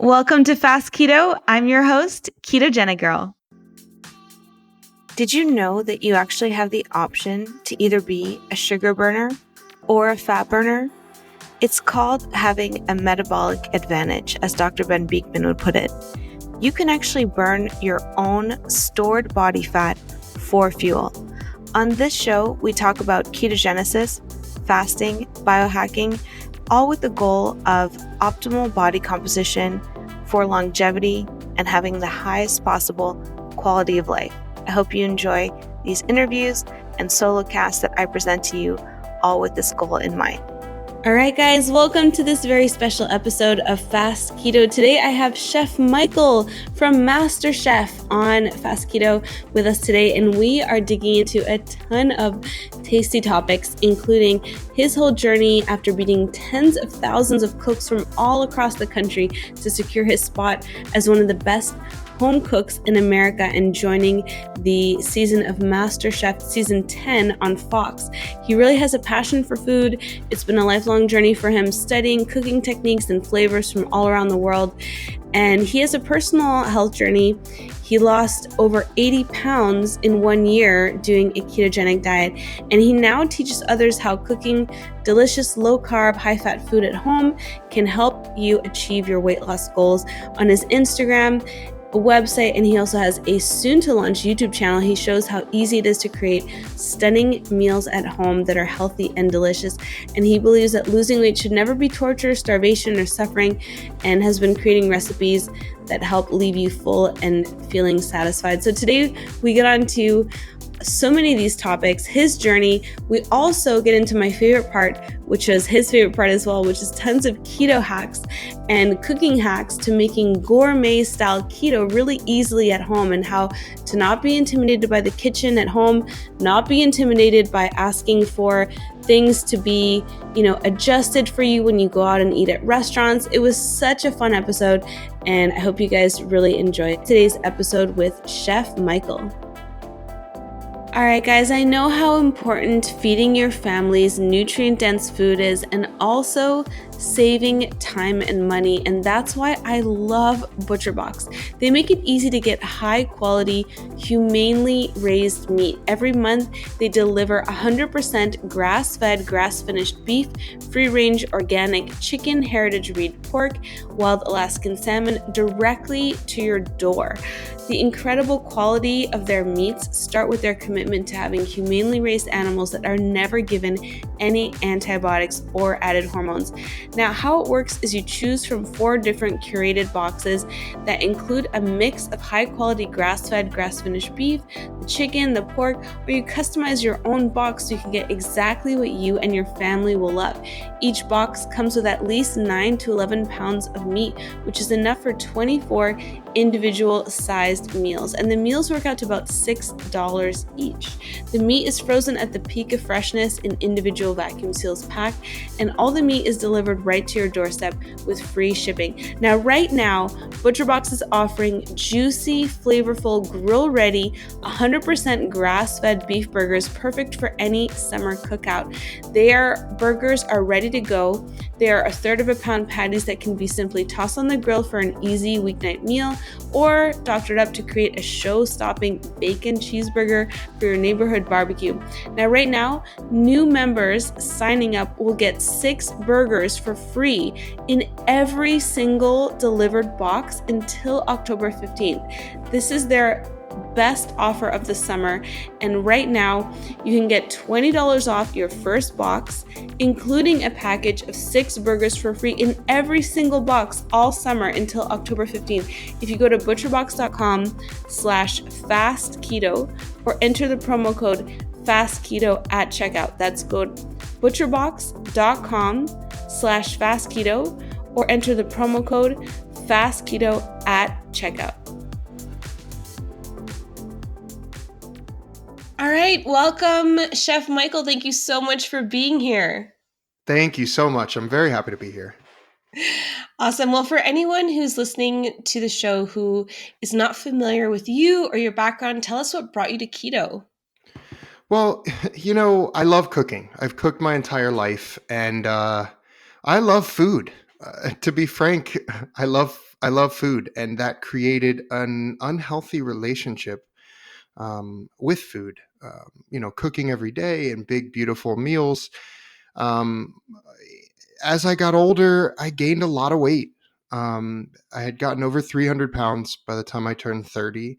Welcome to Fast Keto. I'm your host, Ketogenic Girl. Did you know that you actually have the option to either be a sugar burner or a fat burner? It's called having a metabolic advantage, as Dr. Ben Beekman would put it. You can actually burn your own stored body fat for fuel. On this show, we talk about ketogenesis, fasting, biohacking, all with the goal of optimal body composition for longevity and having the highest possible quality of life. I hope you enjoy these interviews and solo casts that I present to you, all with this goal in mind. All right, guys, welcome to this very special episode of Fast Keto. Today, I have Chef Michael from Masterchef on Fast Keto with us today, and we are digging into a ton of tasty topics, including his whole journey after beating tens of thousands of cooks from all across the country to secure his spot as one of the best home cooks in America and joining the season of MasterChef season 10 on Fox. He really has a passion for food. It's been a lifelong journey for him, studying cooking techniques and flavors from all around the world. And he has a personal health journey. He lost over 80 pounds in 1 year doing a ketogenic diet. And he now teaches others how cooking delicious low-carb, high-fat food at home can help you achieve your weight loss goals. On his Instagram, a website, and he also has a soon-to-launch YouTube channel. He shows how easy it is to create stunning meals at home that are healthy and delicious. And he believes that losing weight should never be torture, starvation, or suffering, and has been creating recipes that help leave you full and feeling satisfied. So today we get on to so many of these topics, his journey. We also get into my favorite part, which is his favorite part as well, which is tons of keto hacks and cooking hacks to making gourmet style keto really easily at home, and how to not be intimidated by the kitchen at home, not be intimidated by asking for things to be, adjusted for you when you go out and eat at restaurants. It was such a fun episode, and I hope you guys really enjoy today's episode with Chef Michael. All right, guys, I know how important feeding your families nutrient-dense food is, and also saving time and money, and that's why I love ButcherBox. They make it easy to get high-quality, humanely raised meat. Every month, they deliver 100% grass-fed, grass-finished beef, free-range organic chicken, heritage breed pork, wild Alaskan salmon directly to your door. The incredible quality of their meats start with their commitment to having humanely raised animals that are never given any antibiotics or added hormones. Now, how it works is you choose from 4 different curated boxes that include a mix of high-quality grass-fed, grass-finished beef, the chicken, the pork, or you customize your own box so you can get exactly what you and your family will love. Each box comes with at least 9 to 11 pounds of meat, which is enough for 24 individual sized meals, and the meals work out to about $6 each. The meat is frozen at the peak of freshness in individual vacuum seals packed, and all the meat is delivered right to your doorstep with free shipping. Now, right now, ButcherBox is offering juicy, flavorful, grill-ready, 100% grass-fed beef burgers perfect for any summer cookout. Their burgers are ready to go. They are 1/3 of a pound patties that can be simply tossed on the grill for an easy weeknight meal, or doctored up to create a show-stopping bacon cheeseburger for your neighborhood barbecue. Now, right now, new members signing up will get 6 burgers for free in every single delivered box until October 15th. This is their best offer of the summer, and right now you can get $20 off your first box, including a package of 6 burgers for free in every single box all summer until October 15th. If you go to butcherbox.com/fastketo or enter the promo code fastketo at checkout. That's go to butcherbox.com/fastketo or enter the promo code fastketo at checkout. All right, welcome, Chef Michael. Thank you so much for being here. Thank you so much. I'm very happy to be here. Awesome. Well, for anyone who's listening to the show who is not familiar with you or your background, tell us what brought you to keto. Well, I love cooking. I've cooked my entire life, and I love food. To be frank, I love I love food, and that created an unhealthy relationship with food. Cooking every day and big, beautiful meals. Um, as I got older, I gained a lot of weight. I had gotten over 300 pounds by the time I turned 30.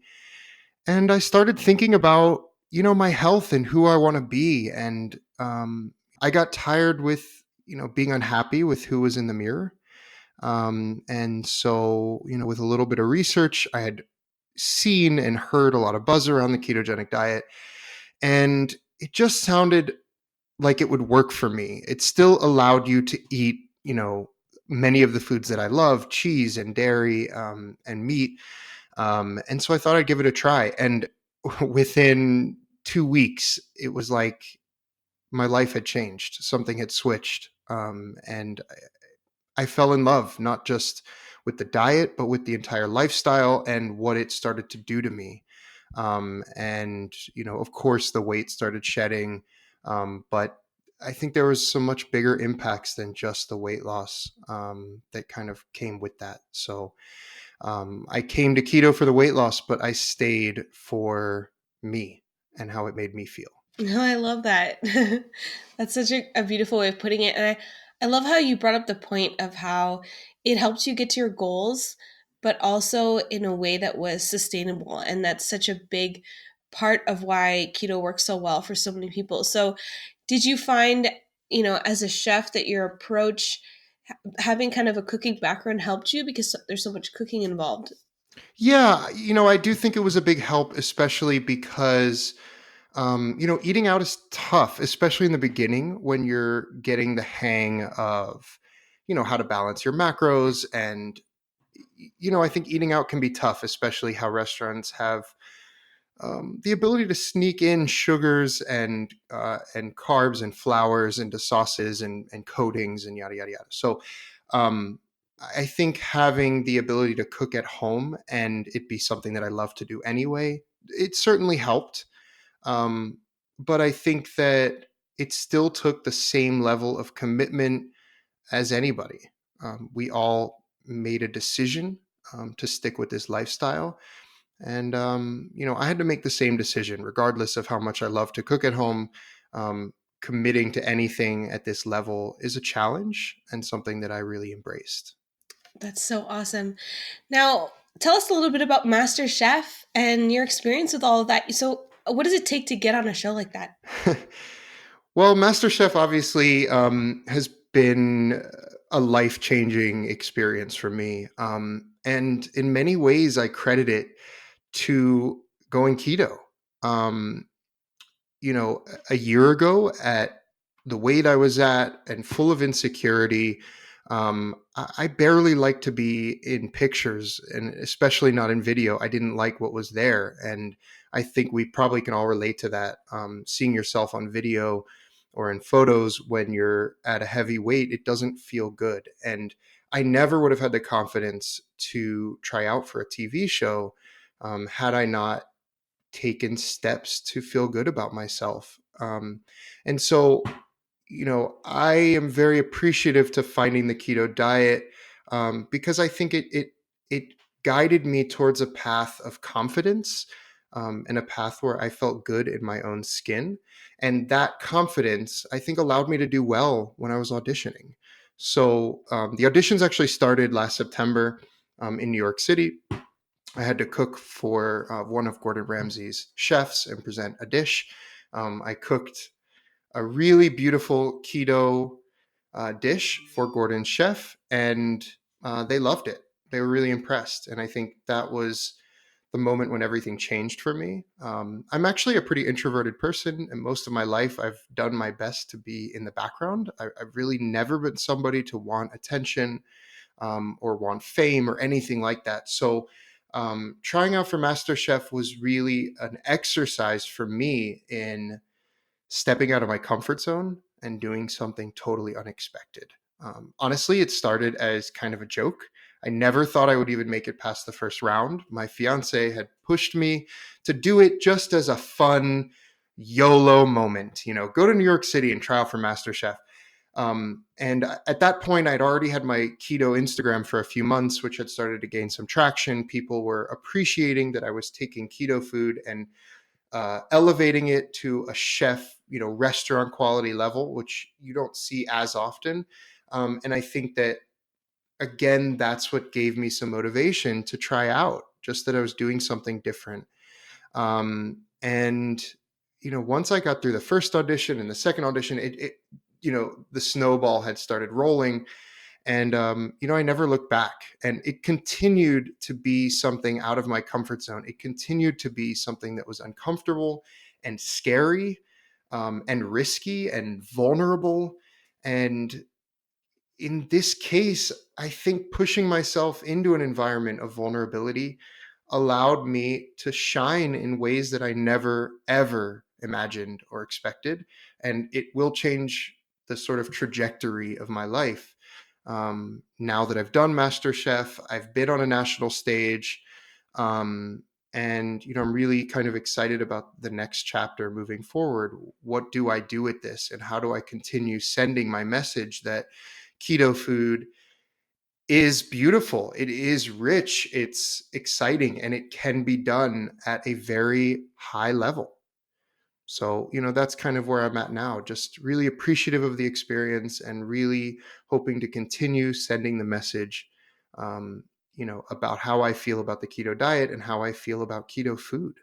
And I started thinking about, my health and who I want to be. And I got tired with, being unhappy with who was in the mirror. And so, with a little bit of research, I had seen and heard a lot of buzz around the ketogenic diet. And it just sounded like it would work for me. It still allowed you to eat, many of the foods that I love, cheese and dairy and meat. And so I thought I'd give it a try. And within 2 weeks, it was like my life had changed. Something had switched. And I fell in love, not just with the diet, but with the entire lifestyle and what it started to do to me. And, of course, the weight started shedding. But I think there was so much bigger impacts than just the weight loss that kind of came with that. So I came to keto for the weight loss, but I stayed for me and how it made me feel. No, I love that. That's such a beautiful way of putting it. And I love how you brought up the point of how it helps you get to your goals, but also in a way that was sustainable. And that's such a big part of why keto works so well for so many people. So did you find, as a chef that your approach, having kind of a cooking background helped you because there's so much cooking involved? Yeah, I do think it was a big help, especially because eating out is tough, especially in the beginning when you're getting the hang of, how to balance your macros. And, I think eating out can be tough, especially how restaurants have the ability to sneak in sugars and carbs and flours into sauces and coatings and yada, yada, yada. So um, I think having the ability to cook at home and it be something that I love to do anyway, it certainly helped. But I think that it still took the same level of commitment as anybody. We all made a decision to stick with this lifestyle. And, I had to make the same decision, regardless of how much I love to cook at home. Committing to anything at this level is a challenge and something that I really embraced. That's so awesome. Now, tell us a little bit about MasterChef and your experience with all of that. So, what does it take to get on a show like that? Well, MasterChef obviously has been a life changing experience for me. And in many ways, I credit it to going keto. Um, a year ago at the weight I was at and full of insecurity, I barely liked to be in pictures and especially not in video. I didn't like what was there. And I think we probably can all relate to that. Seeing yourself on video or in photos when you're at a heavy weight, it doesn't feel good. And I never would have had the confidence to try out for a TV show had I not taken steps to feel good about myself. And so, I am very appreciative to finding the keto diet because I think it guided me towards a path of confidence and a path where I felt good in my own skin. And that confidence, I think, allowed me to do well when I was auditioning. So the auditions actually started last September in New York City. I had to cook for one of Gordon Ramsay's chefs and present a dish. I cooked a really beautiful keto dish for Gordon's chef, and they loved it. They were really impressed. And I think that was the moment when everything changed for me. I'm actually a pretty introverted person, and most of my life I've done my best to be in the background. I've really never been somebody to want attention or want fame or anything like that. So, trying out for MasterChef was really an exercise for me in stepping out of my comfort zone and doing something totally unexpected. Honestly, it started as kind of a joke. I never thought I would even make it past the first round. My fiance had pushed me to do it just as a fun YOLO moment, go to New York City and try out for MasterChef. And at that point, I'd already had my keto Instagram for a few months, which had started to gain some traction. People were appreciating that I was taking keto food and elevating it to a chef, restaurant quality level, which you don't see as often. And I think that, again, that's what gave me some motivation to try out, just that I was doing something different. And once I got through the first audition and the second audition, the snowball had started rolling, and I never looked back. And it continued to be something out of my comfort zone. It continued to be something that was uncomfortable and scary, and risky and vulnerable. And in this case, I think pushing myself into an environment of vulnerability allowed me to shine in ways that I never, ever imagined or expected. And it will change the sort of trajectory of my life. Now that I've done MasterChef, I've been on a national stage. And I'm really kind of excited about the next chapter moving forward. What do I do with this, and how do I continue sending my message that keto food is beautiful, it is rich, it's exciting, and it can be done at a very high level? So, that's kind of where I'm at now, just really appreciative of the experience and really hoping to continue sending the message, about how I feel about the keto diet and how I feel about keto food.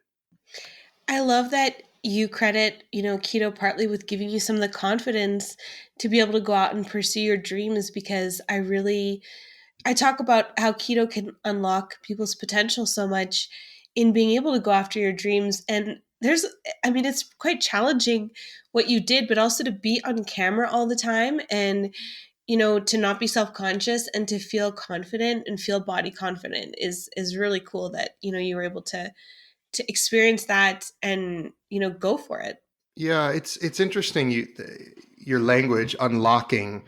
I love that you credit, keto partly with giving you some of the confidence to be able to go out and pursue your dreams, because I talk about how keto can unlock people's potential so much in being able to go after your dreams. And it's quite challenging what you did, but also to be on camera all the time and, to not be self-conscious and to feel confident and feel body confident is really cool that, you were able to experience that and, go for it. Yeah, it's interesting, your language unlocking.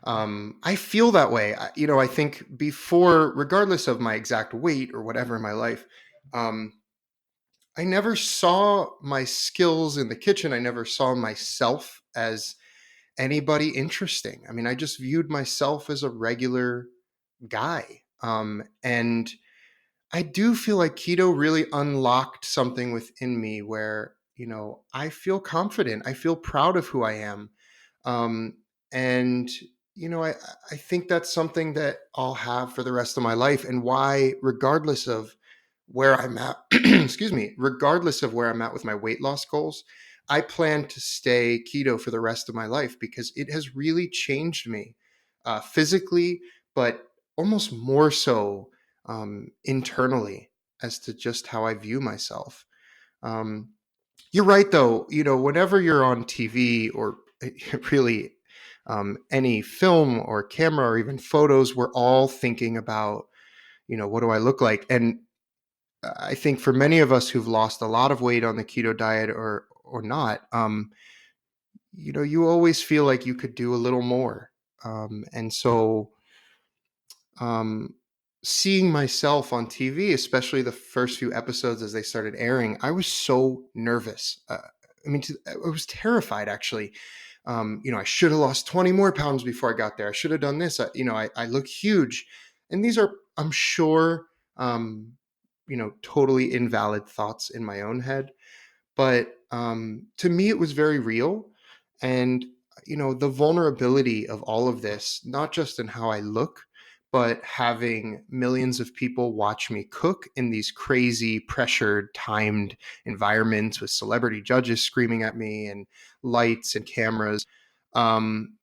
I feel that way. I think before, regardless of my exact weight or whatever in my life, um, I never saw my skills in the kitchen. I never saw myself as anybody interesting. I mean, I just viewed myself as a regular guy. And I do feel like keto really unlocked something within me where, I feel confident. I feel proud of who I am. Um, and, I think that's something that I'll have for the rest of my life, and why, regardless of where I'm at, excuse me, regardless of where I'm at with my weight loss goals, I plan to stay keto for the rest of my life, because it has really changed me, physically, but almost more so, internally, as to just how I view myself. Um, you're right, though. Whenever you're on TV, or really, any film or camera or even photos, we're all thinking about, what do I look like? And I think for many of us who've lost a lot of weight on the keto diet, or not, you always feel like you could do a little more. And so, um, seeing myself on TV, especially the first few episodes as they started airing, I was so nervous. I was terrified, actually. I should have lost 20 more pounds before I got there. I should have done this. I look huge. And these are, I'm sure, um, totally invalid thoughts in my own head. But to me, it was very real. And, the vulnerability of all of this, not just in how I look, but having millions of people watch me cook in these crazy, pressured, timed environments with celebrity judges screaming at me and lights and cameras. Um,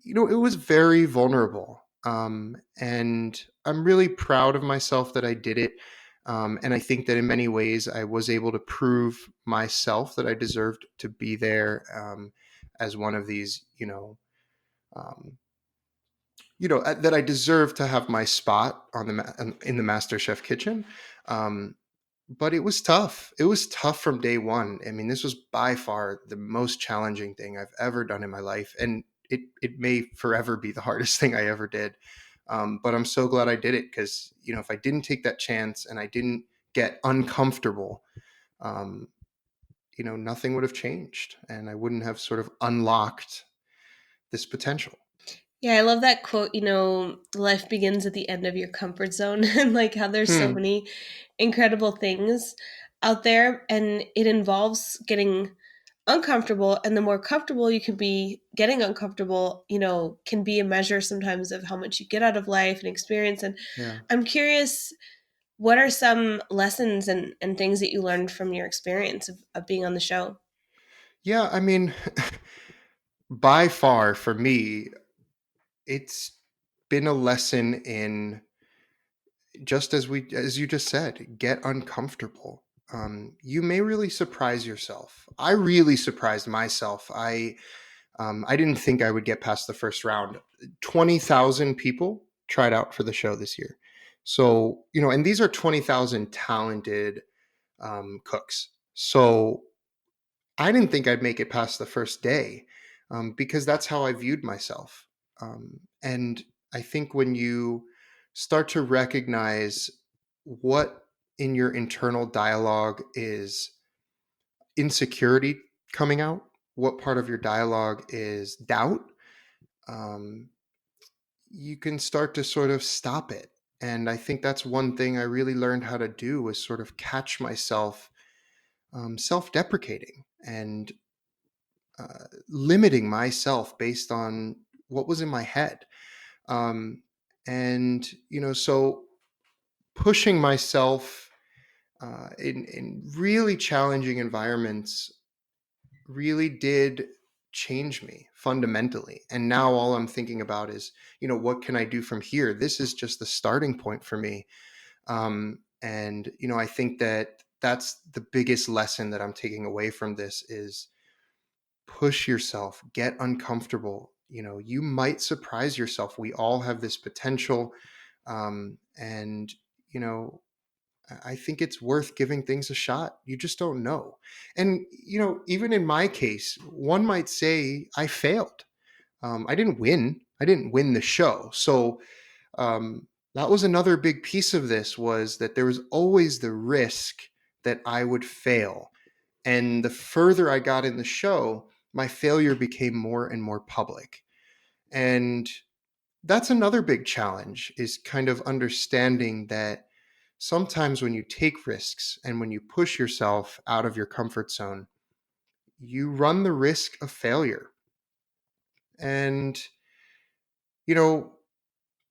it was very vulnerable. And I'm really proud of myself that I did it. And I think that in many ways I was able to prove myself that I deserved to be there, as one of these, um, that I deserve to have my spot on in the MasterChef kitchen. Um, but it was tough. It was tough from day one. I mean, this was by far the most challenging thing I've ever done in my life, and it may forever be the hardest thing I ever did. But I'm so glad I did it, because if I didn't take that chance and I didn't get uncomfortable, um, nothing would have changed, and I wouldn't have sort of unlocked this potential. Yeah, I love that quote, life begins at the end of your comfort zone and like how there's so Hmm. many incredible things out there and it involves getting uncomfortable and the more comfortable you can be getting uncomfortable, can be a measure sometimes of how much you get out of life and experience. And Yeah. I'm curious, what are some lessons and things that you learned from your experience of being on the show? Yeah. I mean, by far for me, it's been a lesson in, just as you just said, get uncomfortable. You may really surprise yourself. I really surprised myself. I didn't think I would get past the first round. 20,000 people tried out for the show this year. So, and these are 20,000 talented cooks. So I didn't think I'd make it past the first day, because that's how I viewed myself. And I think when you start to recognize what in your internal dialogue is insecurity coming out, what part of your dialogue is doubt, um, you can start to sort of stop it. And I think that's one thing I really learned how to do, was sort of catch myself self-deprecating and limiting myself based on what was in my head. Um, and, so pushing myself in really challenging environments really did change me fundamentally. And now all I'm thinking about is, what can I do from here? This is just the starting point for me. And, I think that that's the biggest lesson that I'm taking away from this is push yourself, get uncomfortable. You might surprise yourself. We all have this potential. And, you know, I think it's worth giving things a shot. You just don't know. And, even in my case, one might say I failed. I didn't win. I didn't win the show. So that was another big piece of this, was that there was always the risk that I would fail. And the further I got in the show, my failure became more and more public. And that's another big challenge, is kind of understanding that sometimes when you take risks and when you push yourself out of your comfort zone, you run the risk of failure. And, you know,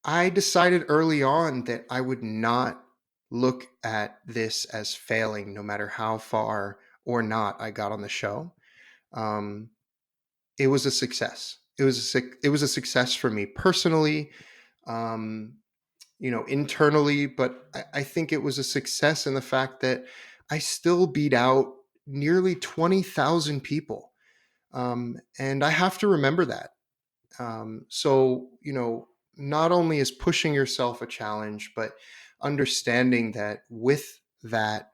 I decided early on that I would not look at this as failing, no matter how far or not I got on the show. Um, it was a success. It was a success for me personally, um, internally, but I think it was a success in the fact that I still beat out nearly 20,000 people. And I have to remember that. So, not only is pushing yourself a challenge, but understanding that with that,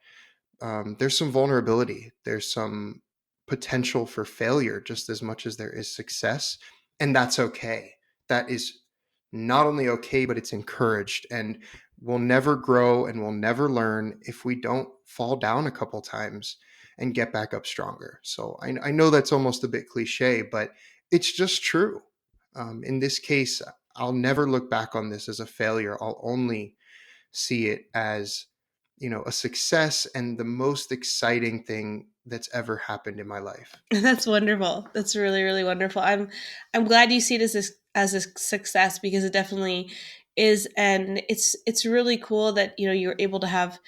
there's some vulnerability, there's some potential for failure just as much as there is success. And that's okay. That is not only okay, but it's encouraged. And we'll never grow and we'll never learn if we don't fall down a couple times and get back up stronger. So I know that's almost a bit cliche, but it's just true. In this case, I'll never look back on this as a failure. I'll only see it as, a success and the most exciting thing that's ever happened in my life. That's wonderful. That's really, really wonderful. I'm glad you see it as a success because it definitely is, and it's really cool that you're able to have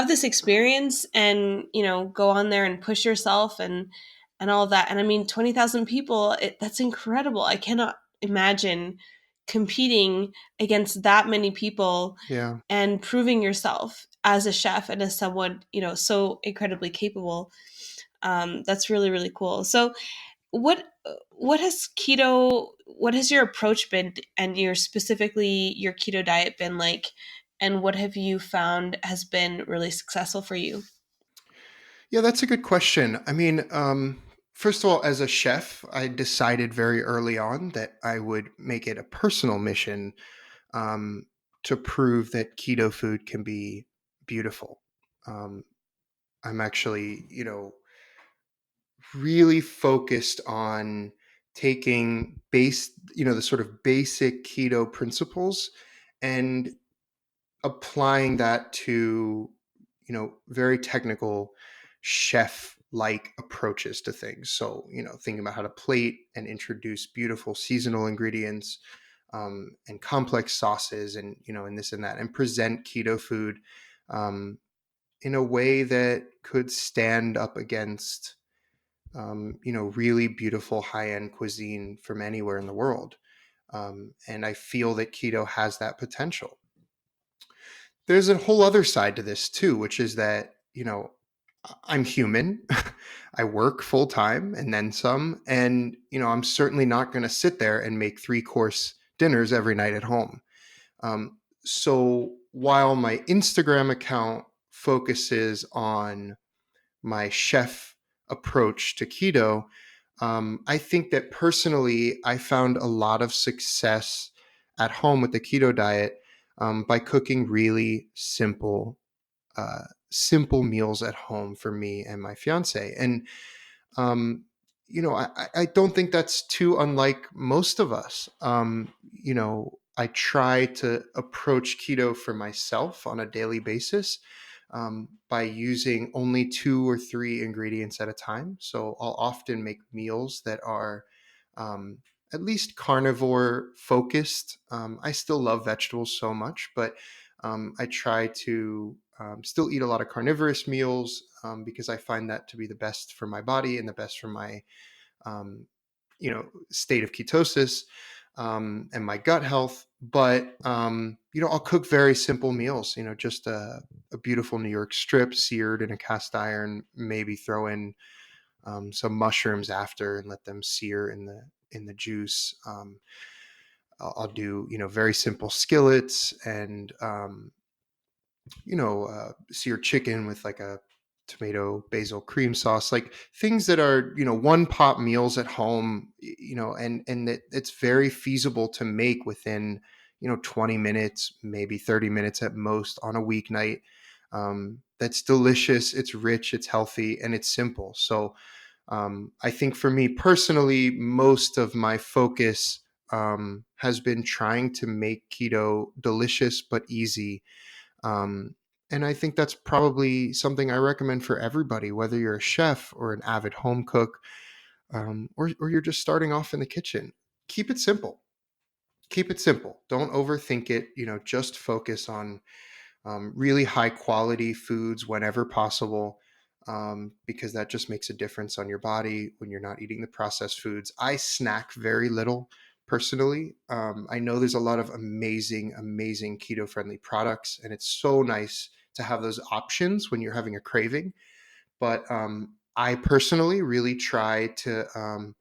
this experience and go on there and push yourself and all of that. And I mean, 20,000 people, that's incredible. I cannot imagine competing against that many people Yeah. and proving yourself as a chef and as someone so incredibly capable. That's really, really cool. So what what has your approach been, and your specifically your keto diet been like, and what have you found has been really successful for you? Yeah, that's a good question. I mean, first of all, as a chef, I decided very early on that I would make it a personal mission, um, to prove that keto food can be beautiful. Um, I'm actually, really focused on taking the sort of basic keto principles and applying that to, very technical chef like approaches to things. So, thinking about how to plate and introduce beautiful seasonal ingredients, and complex sauces, and this and that, and present keto food um, in a way that could stand up against, really beautiful high end cuisine from anywhere in the world. And I feel that keto has that potential. There's a whole other side to this too, which is that, I'm human. I work full time and then some. And, I'm certainly not going to sit there and make 3-course dinners every night at home. So while my Instagram account focuses on my chef approach to keto, I think that personally, I found a lot of success at home with the keto diet by cooking really simple meals at home for me and my fiance. And um, I don't think that's too unlike most of us. I try to approach keto for myself on a daily basis by using only 2 or 3 ingredients at a time. So I'll often make meals that are um, at least carnivore focused. I still love vegetables so much, but I try to still eat a lot of carnivorous meals because I find that to be the best for my body and the best for my um, state of ketosis and my gut health. But I'll cook very simple meals. Just a beautiful New York strip seared in a cast iron. Maybe throw in some mushrooms after and let them sear in the juice. I'll do very simple skillets and seared chicken with like a tomato basil cream sauce, like things that are one pot meals at home, and that it's very feasible to make within 20 minutes, maybe 30 minutes at most on a weeknight. That's delicious, it's rich, it's healthy, and it's simple. So I think for me personally, most of my focus has been trying to make keto delicious but easy. um, and I think that's probably something I recommend for everybody, whether you're a chef or an avid home cook, or you're just starting off in the kitchen. Keep it simple. Keep it simple. Don't overthink it. Just focus on really high quality foods whenever possible, because that just makes a difference on your body when you're not eating the processed foods. I snack very little personally. I know there's a lot of amazing keto friendly products, and it's so nice to have those options when you're having a craving. But I personally really try to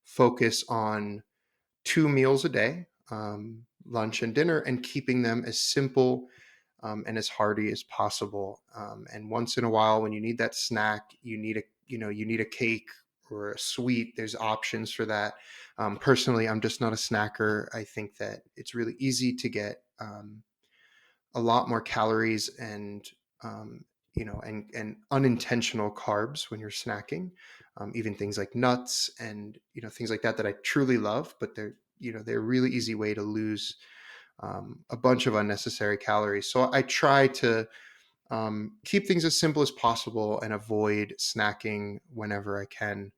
focus on 2 meals a day, lunch and dinner, and keeping them as simple and as hearty as possible. And once in a while, when you need that snack, you need a cake or a sweet. There's options for that. Personally, I'm just not a snacker. I think that it's really easy to get a lot more calories and and unintentional carbs when you're snacking. Even things like nuts and things like that I truly love, but they're a really easy way to lose a bunch of unnecessary calories. So I try to keep things as simple as possible and avoid snacking whenever I can.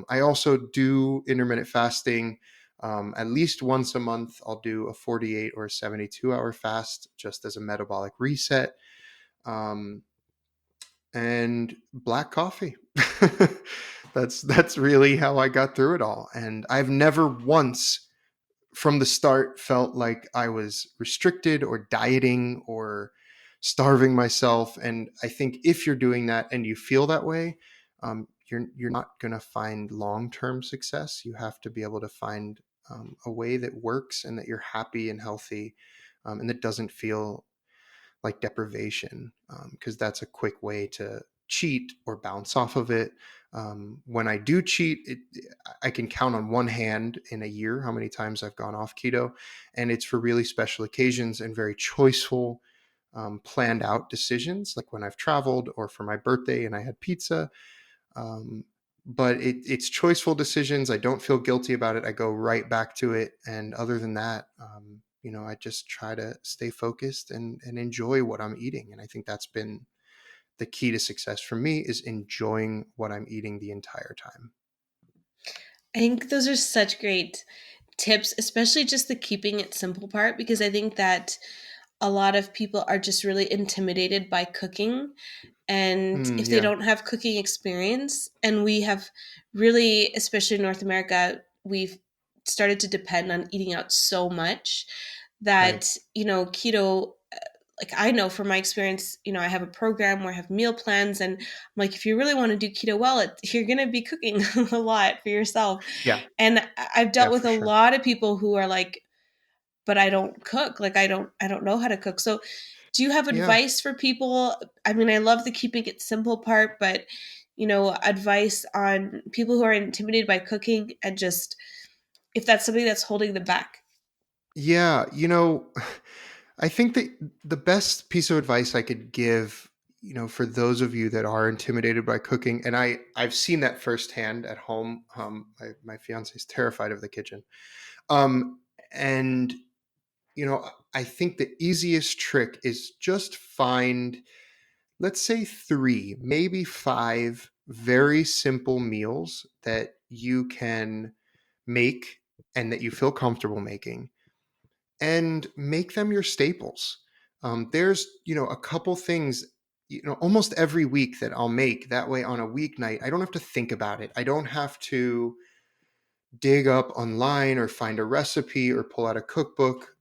I also do intermittent fasting. At least once a month, I'll do a 48 or a 72-hour fast just as a metabolic reset. Um, and black coffee. That's really how I got through it all. And I've never once from the start felt like I was restricted or dieting or starving myself. And I think if you're doing that and you feel that way, you're not going to find long-term success. You have to be able to find a way that works and that you're happy and healthy, and that doesn't feel like deprivation, because that's a quick way to cheat or bounce off of it. When I do cheat, I can count on one hand in a year how many times I've gone off keto, and it's for really special occasions and very choiceful, planned out decisions, like when I've traveled or for my birthday and I had pizza. Um, but it's choiceful decisions. I don't feel guilty about it. I go right back to it. And other than that, I just try to stay focused and enjoy what I'm eating. And I think that's been the key to success for me, is enjoying what I'm eating the entire time. I think those are such great tips, especially just the keeping it simple part, because I think that a lot of people are just really intimidated by cooking. And if they Yeah, don't have cooking experience, and we have really, especially in North America, we've started to depend on eating out so much right. that, keto, like I know from my experience, I have a program where I have meal plans, and I'm like, if you really want to do keto well, you're going to be cooking a lot for yourself. Yeah, And I've yeah, dealt with for a sure. lot of people who are like, but I don't cook. Like I don't know how to cook. So do you have Yeah. advice for people? I mean, I love the keeping it simple part, but advice on people who are intimidated by cooking, and just if that's something that's holding them back. Yeah, I think that the best piece of advice I could give, for those of you that are intimidated by cooking, and I've seen that firsthand at home. My fiance is terrified of the kitchen, um, and I think the easiest trick is just find, let's say, 3, maybe 5 very simple meals that you can make and that you feel comfortable making, and make them your staples. There's, a couple things, almost every week that I'll make. That way, on a weeknight, I don't have to think about it. I don't have to dig up online or find a recipe or pull out a cookbook.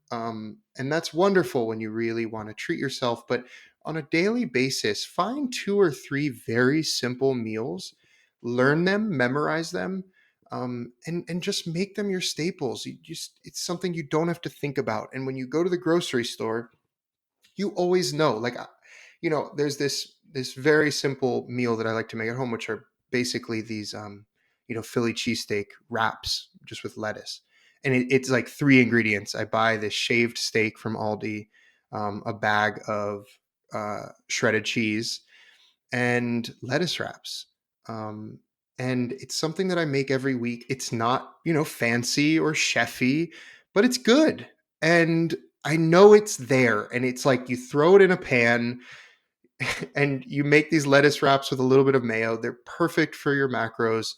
And that's wonderful when you really want to treat yourself. But on a daily basis, find 2 or 3 very simple meals, learn them, memorize them, and just make them your staples. It's something you don't have to think about. And when you go to the grocery store, you always know. Like, there's this very simple meal that I like to make at home, which are basically these Philly cheesesteak wraps just with lettuce, and it's like 3 ingredients. I buy this shaved steak from Aldi, a bag of shredded cheese, and lettuce wraps. Um, and it's something that I make every week. It's not, fancy or chefy, but it's good. And I know it's there. And it's like you throw it in a pan and you make these lettuce wraps with a little bit of mayo. They're perfect for your macros.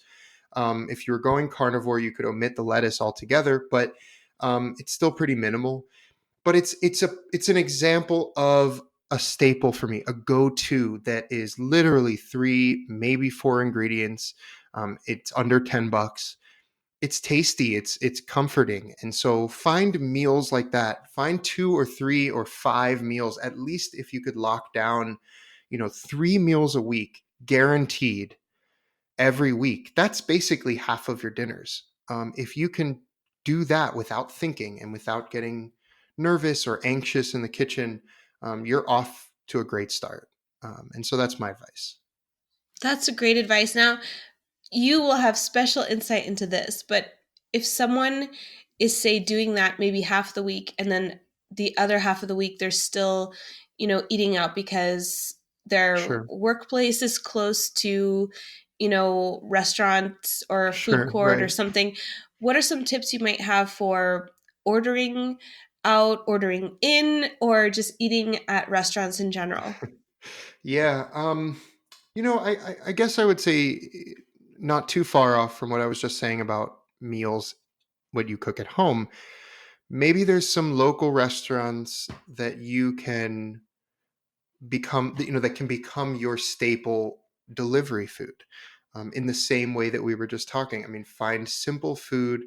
If you're going carnivore, you could omit the lettuce altogether, but it's still pretty minimal. But it's an example of a staple for me, a go-to that is literally 3, maybe 4 ingredients. It's under $10. It's tasty. It's comforting. And so find meals like that. Find 2 or 3 or 5 meals, at least if you could lock down, 3 meals a week, guaranteed every week. That's basically half of your dinners. If you can do that without thinking and without getting nervous or anxious in the kitchen, you're off to a great start. And so that's my advice. That's a great advice. Now, you will have special insight into this, but if someone is, say, doing that maybe half the week, and then the other half of the week they're still, eating out because their Sure. workplace is close to, restaurants or a food Sure. court or Right. something, what are some tips you might have for ordering out, ordering in, or just eating at restaurants in general? Yeah. I guess I would say, not too far off from what I was just saying about meals, what you cook at home. Maybe there's some local restaurants that you can that can become your staple delivery food, in the same way that we were just talking. I mean, find simple food.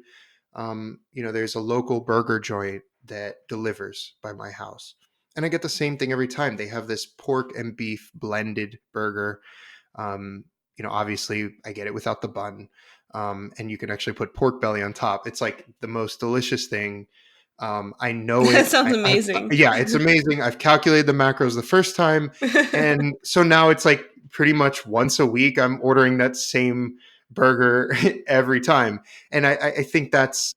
There's a local burger joint that delivers by my house, and I get the same thing every time. They have this pork and beef blended burger. um, Obviously, I get it without the bun, and you can actually put pork belly on top. It's like the most delicious thing. I know That it. sounds I amazing. Yeah, it's amazing. I've calculated the macros the first time, and so now it's like pretty much once a week I'm ordering that same burger every time. And I think that's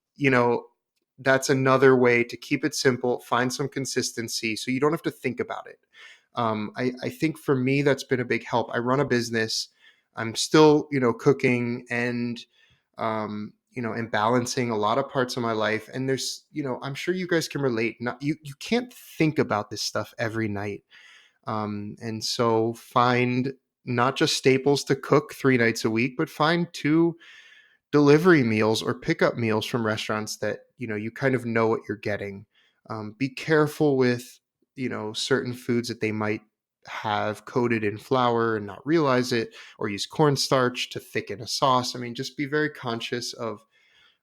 another way to keep it simple, find some consistency, so you don't have to think about it. I think for me, that's been a big help. I run a business. I'm still, cooking and, and balancing a lot of parts of my life. And there's, I'm sure you guys can relate. Not you can't think about this stuff every night. And so find not just staples to cook 3 nights a week, but find 2 delivery meals or pickup meals from restaurants that, you kind of know what you're getting. Be careful with, certain foods that they might have coated in flour and not realize it, or use cornstarch to thicken a sauce. I mean, just be very conscious of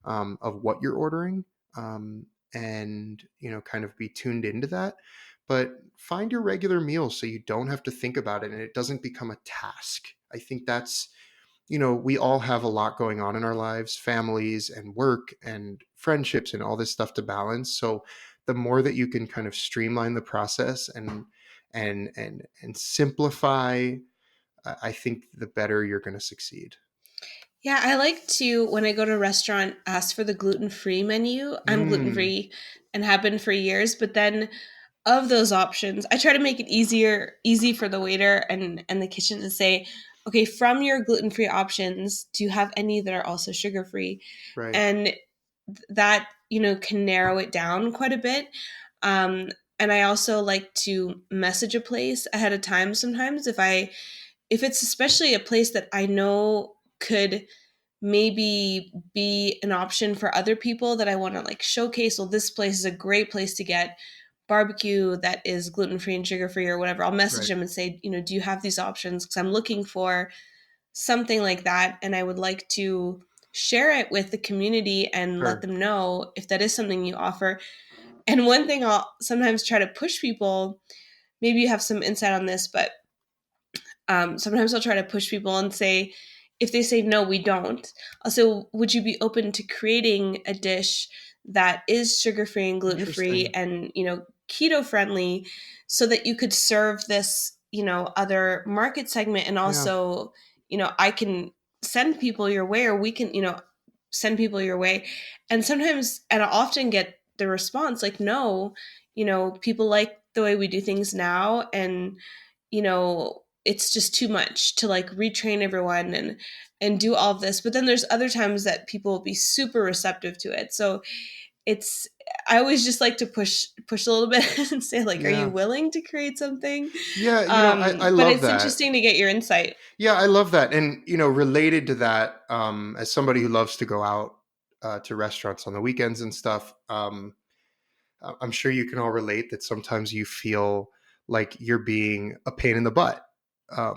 what you're ordering, and kind of be tuned into that. But find your regular meals so you don't have to think about it and it doesn't become a task. I think that's, we all have a lot going on in our lives, families and work and friendships and all this stuff to balance. So the more that you can kind of streamline the process and simplify, I think the better you're going to succeed. Yeah, I like to, when I go to a restaurant, ask for the gluten-free menu. I'm Mm, gluten-free and have been for years, but then of those options, I try to make it easy for the waiter and the kitchen to say, okay, from your gluten-free options, do you have any that are also sugar-free? right, And that, can narrow it down quite a bit. Um, and I also like to message a place ahead of time sometimes if it's especially a place that I know could maybe be an option for other people that I want to like showcase. Well, this place is a great place to get barbecue that is gluten free and sugar free or whatever. I'll message right, them and say, do you have these options? Because I'm looking for something like that. And I would like to share it with the community and let sure, them know if that is something you offer. And one thing I'll sometimes try to push people, maybe you have some insight on this, but sometimes I'll try to push people and say, if they say no, we don't, I'll say, well, would you be open to creating a dish that is sugar free and gluten free interesting, and keto friendly, so that you could serve this other market segment, and yeah, also I can send people your way, or we can send people your way, and sometimes and I often get the response like no, people like the way we do things now, and it's just too much to like retrain everyone and do all of this. But then there's other times that people will be super receptive to it. So it's I always just like to push a little bit and say like, are you yeah, willing to create something? yeah. I But love it's that. interesting to get your insight. Yeah, I love that. And, related to that, as somebody who loves to go out to restaurants on the weekends and stuff, I'm sure you can all relate that sometimes you feel like you're being a pain in the butt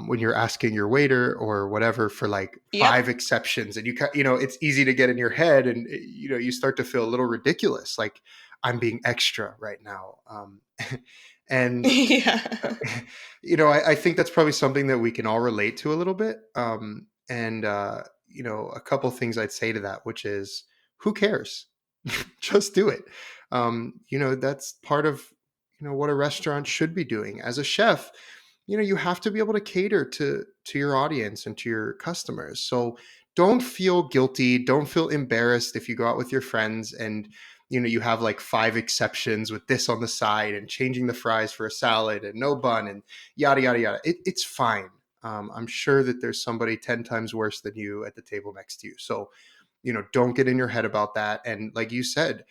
when you're asking your waiter or whatever for like Yep. 5 exceptions, and it's easy to get in your head, and you start to feel a little ridiculous, like I'm being extra right now, and Yeah. I think that's probably something that we can all relate to a little bit. And a couple things I'd say to that, which is, who cares? Just do it. That's part of what a restaurant should be doing. As a chef, you have to be able to cater to your audience and to your customers. So don't feel guilty. Don't feel embarrassed if you go out with your friends and you have like 5 exceptions with this on the side and changing the fries for a salad and no bun and yada yada yada. It's fine. I'm sure that there's somebody 10 times worse than you at the table next to you. So don't get in your head about that. And like you said,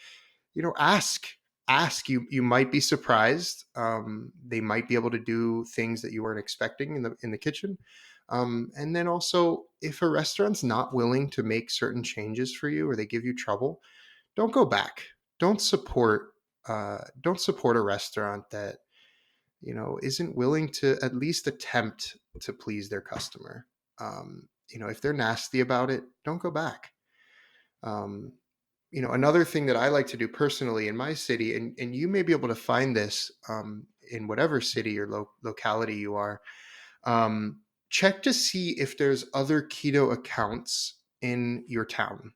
ask. You might be surprised. They might be able to do things that you weren't expecting in the kitchen. And then also, if a restaurant's not willing to make certain changes for you or they give you trouble, don't go back. Don't support a restaurant that isn't willing to at least attempt to please their customer. If they're nasty about it, don't go back. um, Another thing that I like to do personally in my city, and you may be able to find this in whatever city or locality you are, check to see if there's other keto accounts in your town.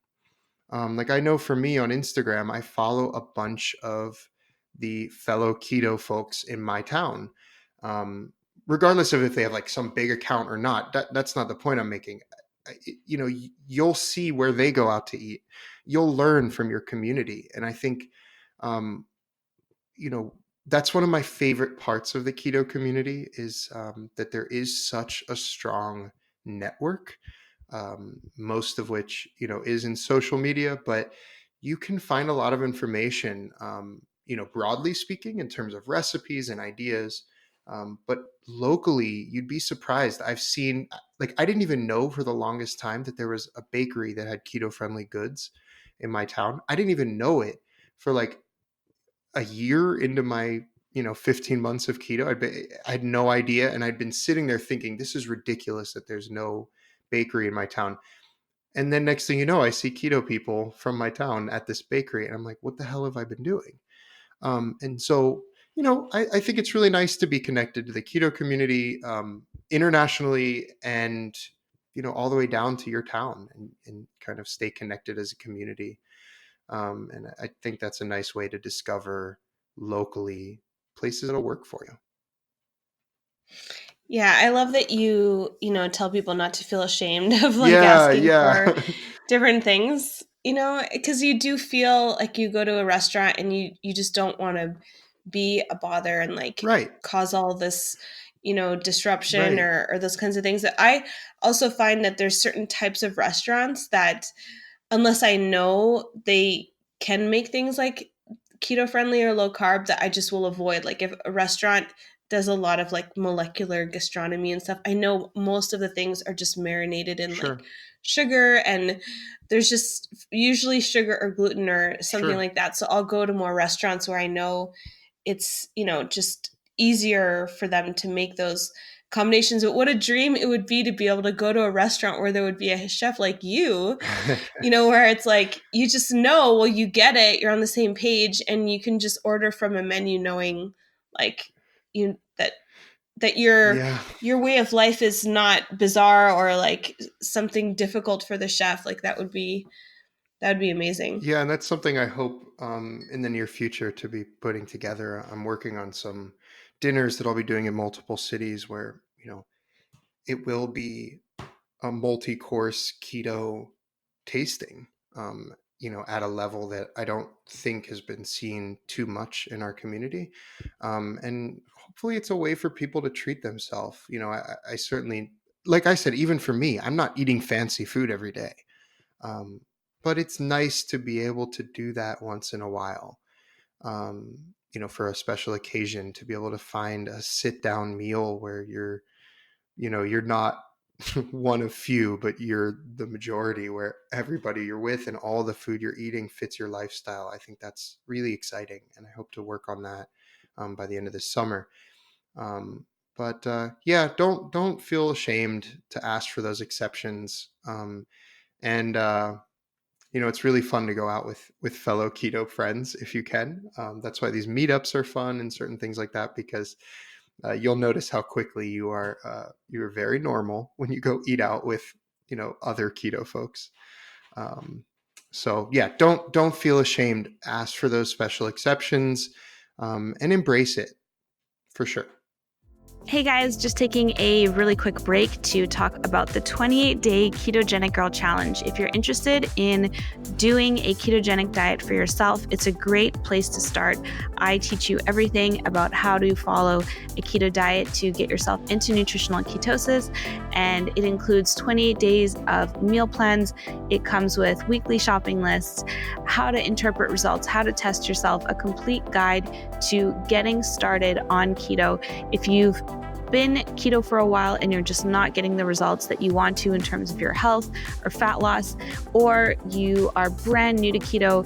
Like I know for me on Instagram, I follow a bunch of the fellow keto folks in my town. Um, Regardless of if they have like some big account or not, that's not the point I'm making. You'll see where they go out to eat. You'll learn from your community, and I think, um, you know, that's one of my favorite parts of the keto community is that there is such a strong network, most of which, is in social media, but you can find a lot of information, broadly speaking, in terms of recipes and ideas. But locally, you'd be surprised. I've seen, like, I didn't even know for the longest time that there was a bakery that had keto friendly goods in my town. I didn't even know it for like a year into my 15 months of keto. I had no idea, and I'd been sitting there thinking, this is ridiculous that there's no bakery in my town. And then next thing you know, I see keto people from my town at this bakery, and I'm like, what the hell have I been doing? And so, I think it's really nice to be connected to the keto community, internationally, and all the way down to your town, and kind of stay connected as a community. And I think that's a nice way to discover locally places that'll work for you. Yeah, I love that tell people not to feel ashamed of like Yeah, asking for yeah. different things, because you do feel like you go to a restaurant and you just don't want to be a bother and like Right, cause all this, disruption right. or those kinds of things. That I also find that there's certain types of restaurants that unless I know they can make things like keto friendly or low carb, that I just will avoid. Like if a restaurant does a lot of like molecular gastronomy and stuff, I know most of the things are just marinated in like Sure, sugar, and there's just usually sugar or gluten or something sure. like that. So I'll go to more restaurants where I know it's, just easier for them to make those combinations. But what a dream it would be to be able to go to a restaurant where there would be a chef like you, where it's like you just know, well, you get it, you're on the same page, and you can just order from a menu knowing like you that Yeah. your way of life is not bizarre or like something difficult for the chef. Like that would be amazing. Yeah, and that's something I hope, in the near future to be putting together. I'm working on some dinners that I'll be doing in multiple cities where, it will be a multi-course keto tasting, at a level that I don't think has been seen too much in our community. And hopefully it's a way for people to treat themselves. I certainly, like I said, even for me, I'm not eating fancy food every day. Um, but it's nice to be able to do that once in a while, for a special occasion, to be able to find a sit down meal where you're not one of few, but you're the majority, where everybody you're with and all the food you're eating fits your lifestyle. I think that's really exciting, and I hope to work on that, by the end of this summer. But yeah, don't feel ashamed to ask for those exceptions. And it's really fun to go out with fellow keto friends if you can. That's why these meetups are fun and certain things like that, because you'll notice how quickly you're very normal when you go eat out with other keto folks. Um, so yeah, don't feel ashamed. Ask for those special exceptions, and embrace it for sure. Hey guys, just taking a really quick break to talk about the 28-day Ketogenic Girl Challenge. If you're interested in doing a ketogenic diet for yourself, it's a great place to start. I teach you everything about how to follow a keto diet to get yourself into nutritional ketosis, and it includes 28 days of meal plans. It comes with weekly shopping lists, how to interpret results, how to test yourself, a complete guide to getting started on keto. If you've been keto for a while and you're just not getting the results that you want to in terms of your health or fat loss, or you are brand new to keto,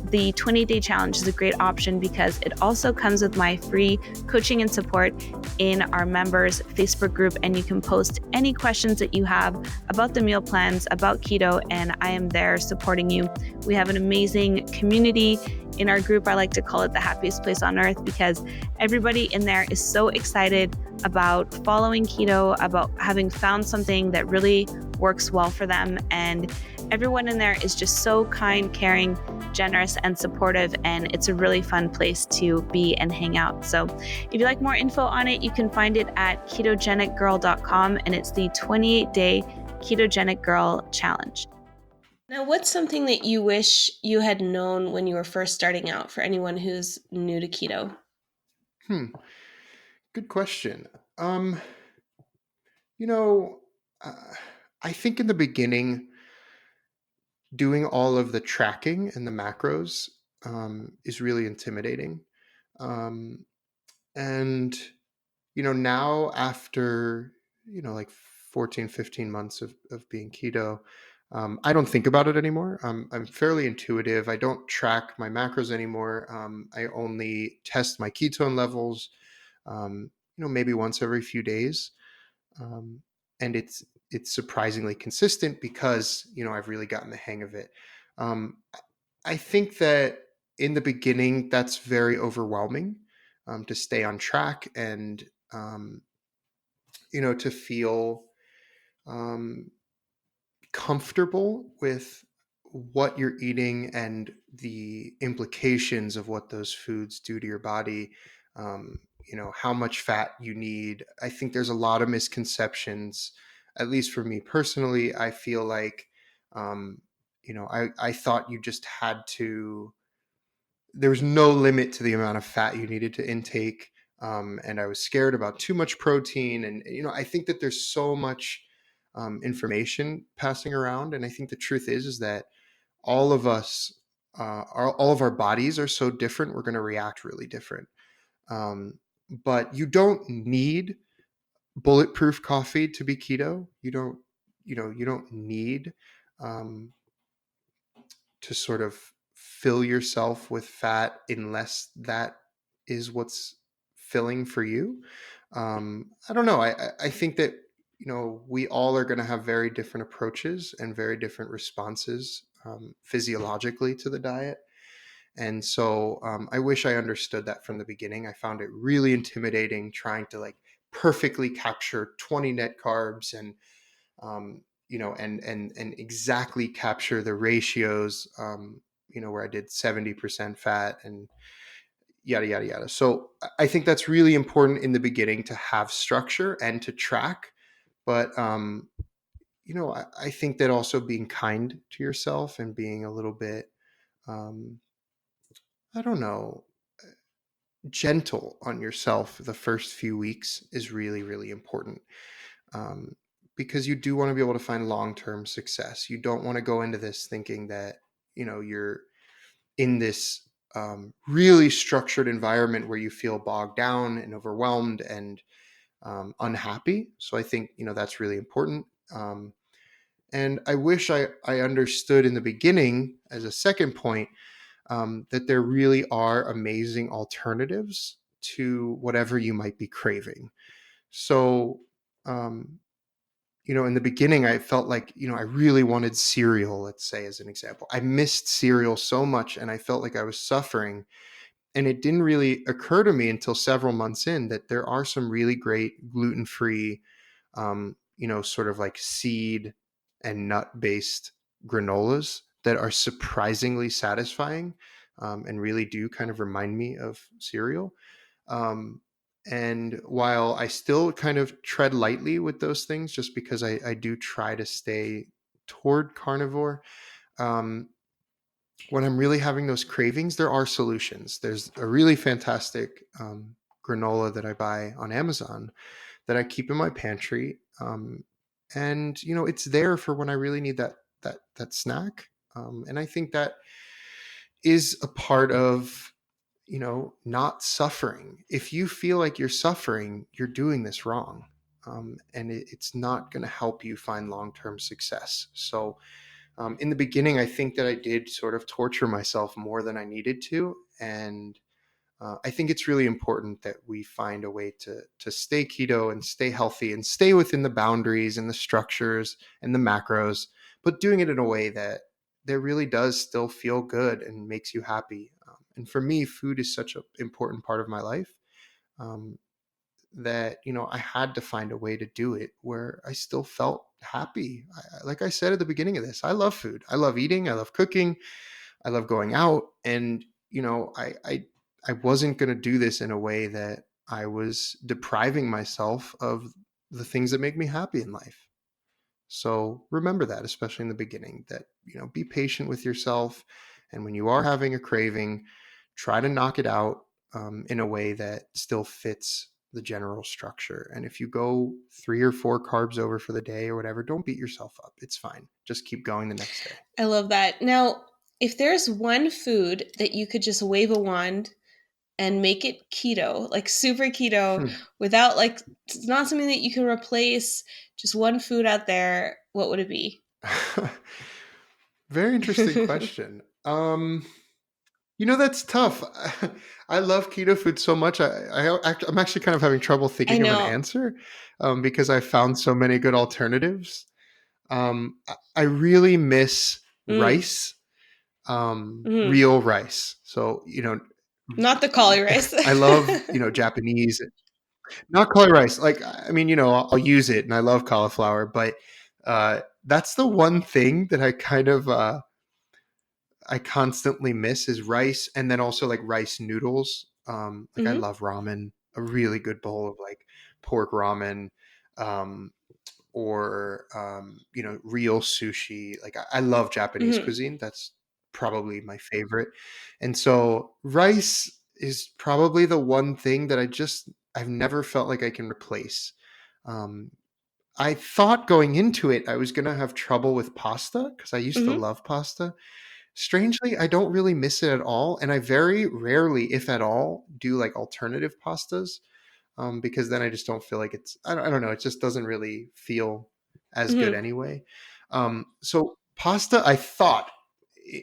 the 20-day challenge is a great option because it also comes with my free coaching and support in our members Facebook group, and you can post any questions that you have about the meal plans, about keto, and I am there supporting you. We have an amazing community in our group. I like to call it the happiest place on earth because everybody in there is so excited about following keto, about having found something that really works well for them. And everyone in there is just so kind, caring, generous, and supportive. And it's a really fun place to be and hang out. So if you'd like more info on it, you can find it at ketogenicgirl.com, and it's the 28-day Ketogenic Girl Challenge. Now, what's something that you wish you had known when you were first starting out for anyone who's new to keto? Good question. Um, you know, Uh, I think in the beginning, doing all of the tracking and the macros is really intimidating. Um, and, now after, like 14, 15 months of being keto, I don't think about it anymore. I'm fairly intuitive. I don't track my macros anymore. I only test my ketone levels, maybe once every few days. um, and it's surprisingly consistent because I've really gotten the hang of it. Um, I think that in the beginning that's very overwhelming, to stay on track and um, to feel um, comfortable with what you're eating and the implications of what those foods do to your body. How much fat you need. I think there's a lot of misconceptions, at least for me personally. I feel like I thought you just had to there was no limit to the amount of fat you needed to intake. And I was scared about too much protein. And, I think that there's so much information passing around. And I think the truth is that all of us, all of our bodies are so different. We're going to react really different. But you don't need bulletproof coffee to be keto. You don't need um, to sort of fill yourself with fat unless that is what's filling for you. I don't know. I think that we all are going to have very different approaches and very different responses physiologically to the diet. And so I wish I understood that from the beginning. I found it really intimidating trying to like perfectly capture 20 net carbs and and exactly capture the ratios, where I did 70% fat and yada yada yada. So I think that's really important in the beginning to have structure and to track. But I think that also being kind to yourself and being a little bit, um, I don't know, gentle on yourself the first few weeks is really really important. um, because you do want to be able to find long-term success. You don't want to go into this thinking that you're in this really structured environment where you feel bogged down and overwhelmed and unhappy. So I think that's really important. And I wish I understood in the beginning, as a second point, that there really are amazing alternatives to whatever you might be craving. So um, in the beginning, I felt like, I really wanted cereal, let's say, as an example. I missed cereal so much and I felt like I was suffering. And it didn't really occur to me until several months in that there are some really great gluten free, sort of like seed and nut based granolas that are surprisingly satisfying, and really do kind of remind me of cereal. Um, and while I still kind of tread lightly with those things, just because I do try to stay toward carnivore, um, when I'm really having those cravings, there are solutions. There's a really fantastic granola that I buy on Amazon that I keep in my pantry, and it's there for when I really need that snack. And I think that is a part of not suffering. If you feel like you're suffering, you're doing this wrong. And it's not going to help you find long-term success. So in the beginning, I think that I did sort of torture myself more than I needed to. And I think it's really important that we find a way to stay keto and stay healthy and stay within the boundaries and the structures and the macros, but doing it in a way that really does still feel good and makes you happy. And for me, food is such an important part of my life, um, that I had to find a way to do it where I still felt happy. Like I said at the beginning of this, I love food. I love eating. I love cooking. I love going out. And I wasn't going to do this in a way that I was depriving myself of the things that make me happy in life. So remember that, especially in the beginning, that, be patient with yourself. And when you are having a craving, try to knock it out in a way that still fits the general structure. And if you go 3 or 4 carbs over for the day or whatever, don't beat yourself up. It's fine. Just keep going the next day. I love that. Now, if there's one food that you could just wave a wand and make it keto, like super keto, without like, it's not something that you can replace, just one food out there, what would it be? Very interesting question. That's tough. I love keto food so much. I'm actually kind of having trouble I thinking of an know. answer because I found so many good alternatives. I really miss Mm. rice, Mhm. real rice. So, Not the cauli rice. I love, Japanese, not cauli rice. Like, I mean, I'll use it and I love cauliflower, but that's the one thing that I constantly miss is rice, and then also like rice noodles. Like I Hmm. love ramen, a really good bowl of like pork ramen, or real sushi. Like I love Japanese Hmm. cuisine. That's probably my favorite. And so rice is probably the one thing that I've never felt like I can replace. Um, I thought going into it I was gonna have trouble with pasta because I used to Hmm. love pasta. Strangely, I don't really miss it at all, and I very rarely, if at all, do like alternative pastas, because then I just don't feel like I don't know, it just doesn't really feel as good Hmm. anyway. So pasta, I thought eh,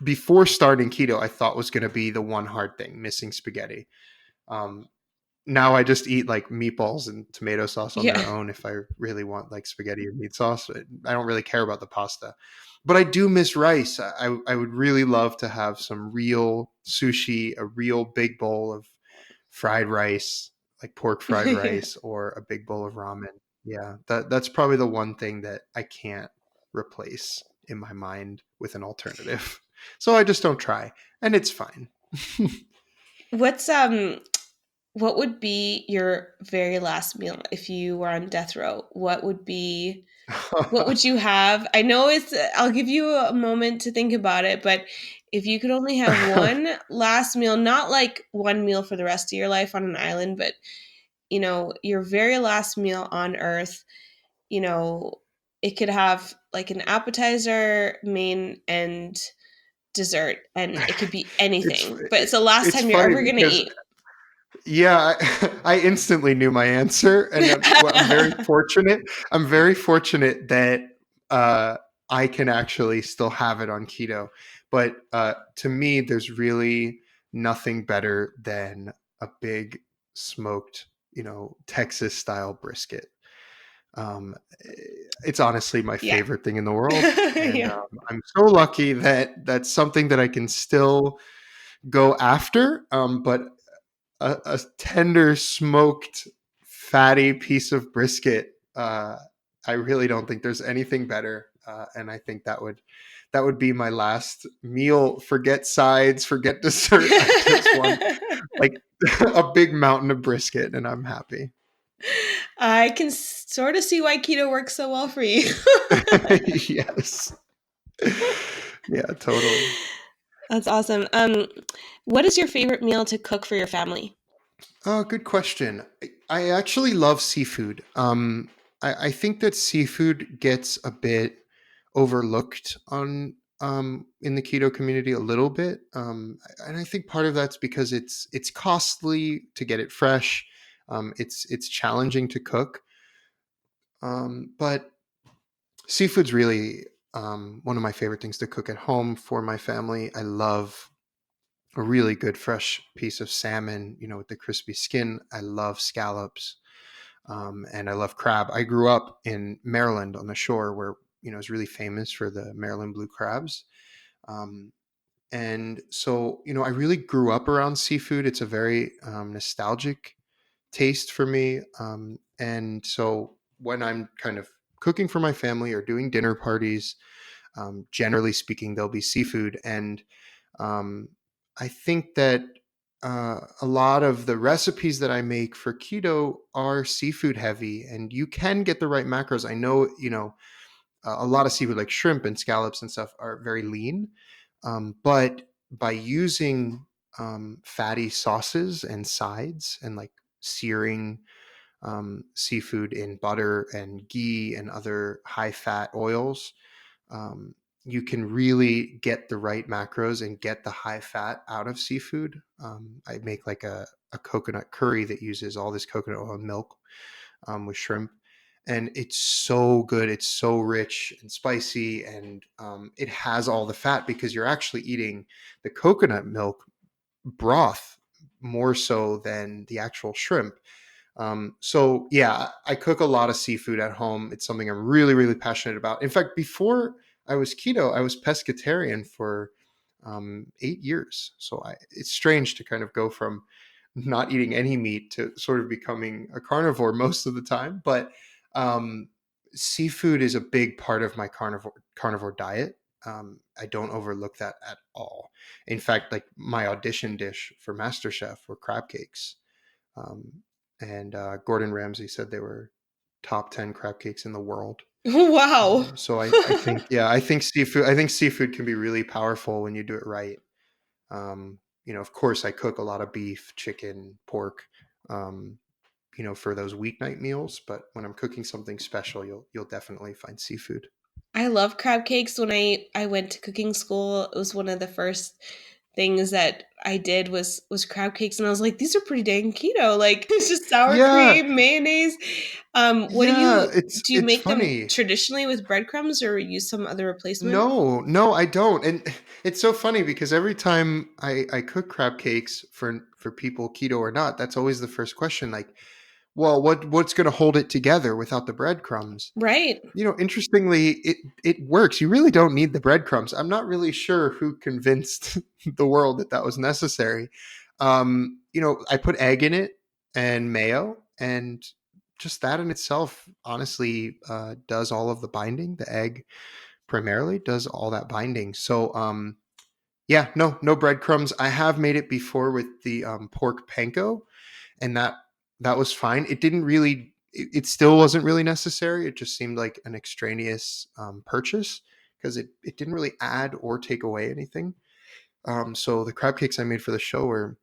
before starting keto, I thought was going to be the one hard thing, missing spaghetti. Um, Now I just eat like meatballs and tomato sauce on Yeah. their own if I really want like spaghetti or meat sauce. I don't really care about the pasta. But I do miss rice. I would really love to have some real sushi, a real big bowl of fried rice, like pork fried Yeah. rice, or a big bowl of ramen. Yeah, that's probably the one thing that I can't replace in my mind with an alternative. So I just don't try, and it's fine. What's what would be your very last meal if you were on death row? What would you have? I know I'll give you a moment to think about it, but if you could only have one last meal, not like one meal for the rest of your life on an island, but your very last meal on earth, you know, it could have like an appetizer, main, and dessert, and it could be it's anything, but it's the last it's time you're funny ever going to because eat. yeah, I instantly knew my answer, and well, I'm very fortunate. I'm very fortunate that uh, I can actually still have it on keto. But to me, there's really nothing better than a big smoked, Texas style brisket. Um, it's honestly my Yeah. favorite thing in the world, and Yeah. I'm so lucky that that's something that I can still go after. But a tender smoked fatty piece of brisket, I really don't think there's anything better, and I think that would be my last meal. Forget sides, forget dessert. I just want like a big mountain of brisket and I'm happy. I can sort of see why keto works so well for you. Yes. Yeah, totally. That's awesome. What is your favorite meal to cook for your family? Oh, good question. I actually love seafood. I think that seafood gets a bit overlooked in the keto community a little bit, and I think part of that's because it's costly to get it fresh. It's challenging to cook, but seafood's really one of my favorite things to cook at home for my family. I love a really good fresh piece of salmon, with the crispy skin. I love scallops, and I love crab. I grew up in Maryland on the shore where, is really famous for the Maryland blue crabs. Um, and so, I really grew up around seafood. It's a very nostalgic taste for me. And so when I'm kind of cooking for my family or doing dinner parties, generally speaking, there'll be seafood. And um, I think that a lot of the recipes that I make for keto are seafood heavy, and you can get the right macros. I know, a lot of seafood like shrimp and scallops and stuff are very lean, but by using fatty sauces and sides and like searing seafood in butter and ghee and other high fat oils, um, you can really get the right macros and get the high fat out of seafood. I make like a coconut curry that uses all this coconut oil and milk with shrimp. And it's so good. It's so rich and spicy, and it has all the fat because you're actually eating the coconut milk broth more so than the actual shrimp. So yeah, I cook a lot of seafood at home. It's something I'm really, really passionate about. In fact, before I was keto, I was pescatarian for 8 years. So it's strange to kind of go from not eating any meat to sort of becoming a carnivore most of the time. But um, seafood is a big part of my carnivore diet. I don't overlook that at all. In fact, like my audition dish for Masterchef were crab cakes. Um, and Gordon Ramsay said they were top 10 crab cakes in the world. Wow. So I think, yeah, I think seafood can be really powerful when you do it right. Of course I cook a lot of beef, chicken, pork, um, for those weeknight meals, but when I'm cooking something special, you'll definitely find seafood. I love crab cakes. When I went to cooking school, it was one of the first things that I did was crab cakes, and I was like, these are pretty dang keto. Like it's just sour Yeah, cream, mayonnaise. What yeah, do you it's make them funny. traditionally with breadcrumbs or use some other replacement? No, no, I don't. And it's so funny because every time I cook crab cakes for people, keto or not, that's always the first question. Like, well, what's going to hold it together without the breadcrumbs? Right. Interestingly, it works. You really don't need the breadcrumbs. I'm not really sure who convinced the world that that was necessary. I put egg in it and mayo, and just that in itself, honestly, does all of the binding. The egg primarily does all that binding. So, yeah, no breadcrumbs. I have made it before with the pork panko, and that was fine. It didn't really. It still wasn't really necessary. It just seemed like an extraneous purchase because it didn't really add or take away anything. So the crab cakes I made for the show were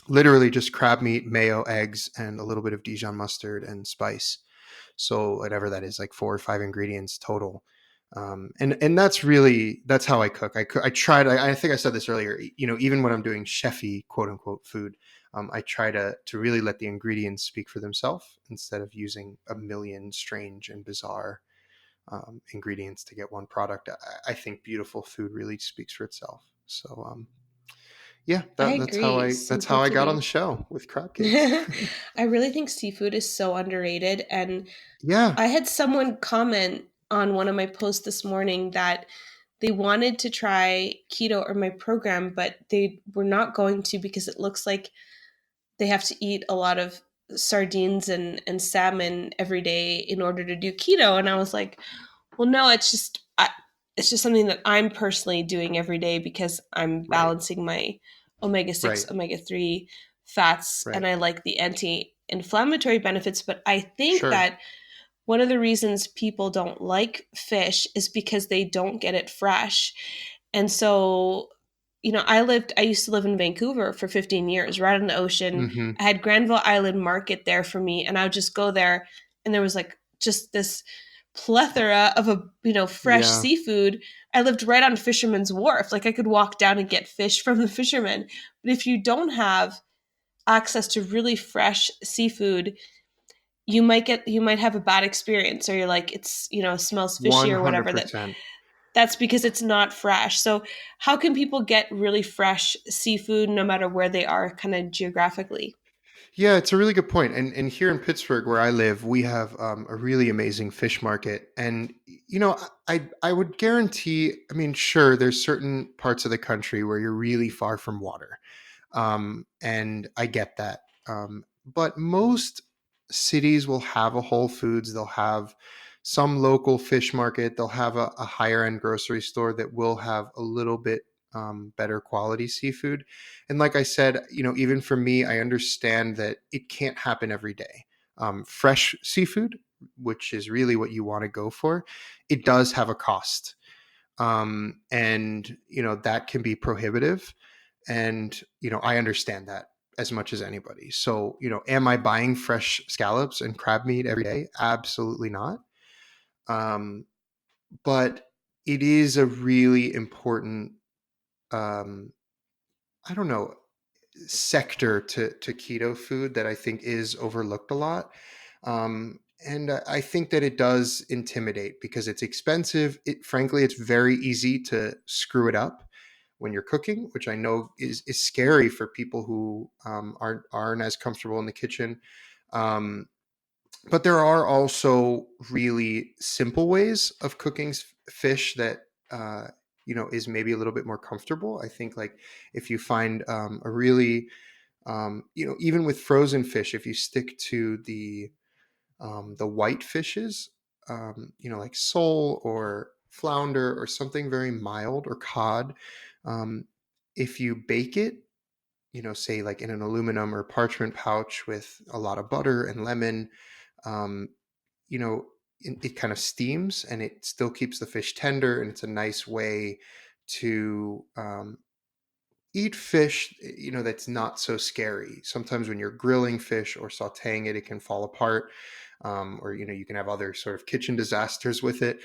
literally just crab meat, mayo, eggs, and a little bit of Dijon mustard and spice. So whatever that is, like 4 or 5 ingredients total. And that's how I cook. I try to. I think I said this earlier. Even when I'm doing chefy quote unquote food, I try to really let the ingredients speak for themselves instead of using a million strange and bizarre ingredients to get one product. I think beautiful food really speaks for itself. So yeah, I that's agree. that's how Simple I to got on me. the show with crab cakes. I really think seafood is so underrated. And Yeah. I had someone comment on one of my posts this morning that they wanted to try keto or my program, but they were not going to because it looks like they have to eat a lot of sardines and salmon every day in order to do keto. And I was like, well, no, it's just something that I'm personally doing every day because I'm Right. balancing my omega-6, Right. omega-3 fats, and Right. I like the anti-inflammatory benefits. But I think Sure. that one of the reasons people don't like fish is because they don't get it fresh. And so, I used to live in Vancouver for 15 years, right on the ocean. Hmm. I had Granville Island Market there for me, and I would just go there, and there was like just this plethora of fresh Yeah. seafood. I lived right on Fisherman's Wharf. Like I could walk down and get fish from the fishermen. But if you don't have access to really fresh seafood, you might have a bad experience, or you're like it's smells fishy or whatever. 100%. That's because it's not fresh. So how can people get really fresh seafood no matter where they are kind of geographically? Yeah, it's a really good point. And here in Pittsburgh, where I live, we have a really amazing fish market. And I would guarantee. I mean, sure, there's certain parts of the country where you're really far from water, and I get that. But most cities will have a Whole Foods. They'll have some local fish market. They'll have a higher end grocery store that will have a little bit better quality seafood. And like I said, even for me, I understand that it can't happen every day. Fresh seafood, which is really what you want to go for, it does have a cost. And that can be prohibitive. And I understand that. as much as anybody. So, am I buying fresh scallops and crab meat every day? Absolutely not. But it is a really important, I don't know, sector to keto food that I think is overlooked a lot. And I think that it does intimidate because it's expensive. Frankly, it's very easy to screw it up when you're cooking, which I know is scary for people who aren't as comfortable in the kitchen. But there are also really simple ways of cooking fish that is maybe a little bit more comfortable. I think, like, if you find a really even with frozen fish, if you stick to the white fishes, like sole or flounder or something very mild, or cod, um, if you bake it, say like in an aluminum or parchment pouch with a lot of butter and lemon, um, you know, it kind of steams and it still keeps the fish tender. And it's a nice way to eat fish, that's not so scary. Sometimes when you're grilling fish or sauteing it, it can fall apart. Or, you can have other sort of kitchen disasters with it.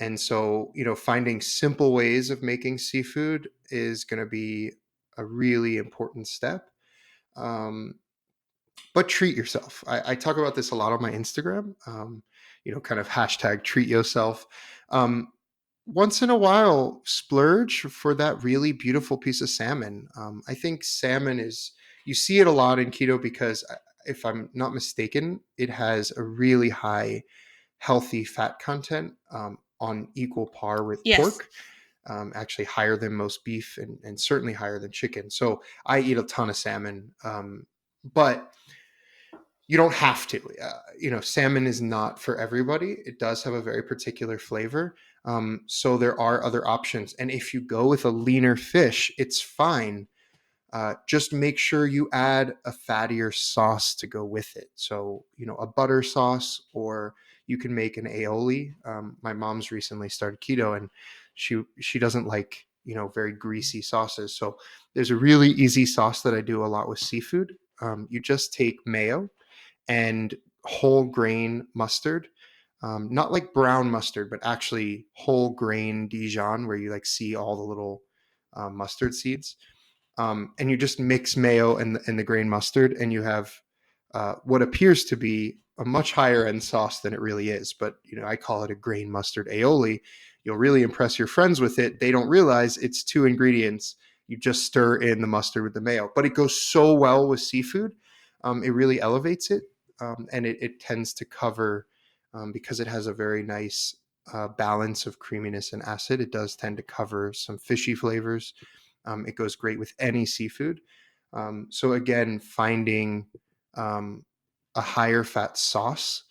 And so, finding simple ways of making seafood is going to be a really important step. But treat yourself. I talk about this a lot on my Instagram, kind of hashtag treat yourself. Once in a while, splurge for that really beautiful piece of salmon. I think salmon you see it a lot in keto because, if I'm not mistaken, it has a really high healthy fat content, on equal par with Yes. pork, actually higher than most beef, and certainly higher than chicken. So I eat a ton of salmon, but you don't have to. Salmon is not for everybody. It does have a very particular flavor. So there are other options. And if you go with a leaner fish, it's fine. Just make sure you add a fattier sauce to go with it. So, a butter sauce, or you can make an aioli. My mom's recently started keto, and she doesn't like, very greasy sauces. So there's a really easy sauce that I do a lot with seafood. You just take mayo and whole grain mustard, not like brown mustard, but actually whole grain Dijon, where you like see all the little mustard seeds. And you just mix mayo and the grain mustard, and you have what appears to be a much higher end sauce than it really is. But I call it a grain mustard aioli. You'll really impress your friends with it. They don't realize it's two ingredients. You just stir in the mustard with the mayo, but it goes so well with seafood. It really elevates it, and it tends to cover, because it has a very nice balance of creaminess and acid. It does tend to cover some fishy flavors. It goes great with any seafood. So again, finding a higher fat sauce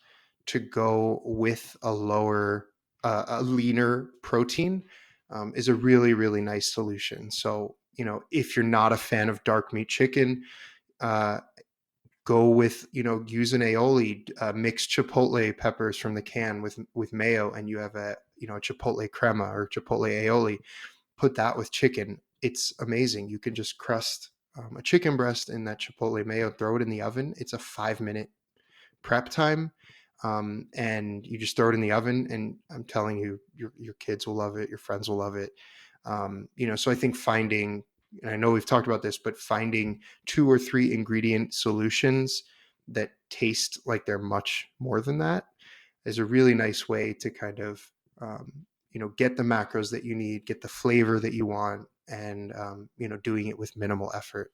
to go with a leaner protein, is a really, really nice solution. So, if you're not a fan of dark meat chicken, go with, use an aioli, mix chipotle peppers from the can with mayo, and you have a chipotle crema or chipotle aioli. Put that with chicken. It's amazing. You can just crust a chicken breast in that chipotle mayo, throw it in the oven. It's a 5-minute prep time. And you just throw it in the oven, and I'm telling you, your kids will love it. Your friends will love it. So I think finding, and I know we've talked about this, but finding 2 or 3 ingredient solutions that taste like they're much more than that is a really nice way to kind of, get the macros that you need, get the flavor that you want, and, doing it with minimal effort.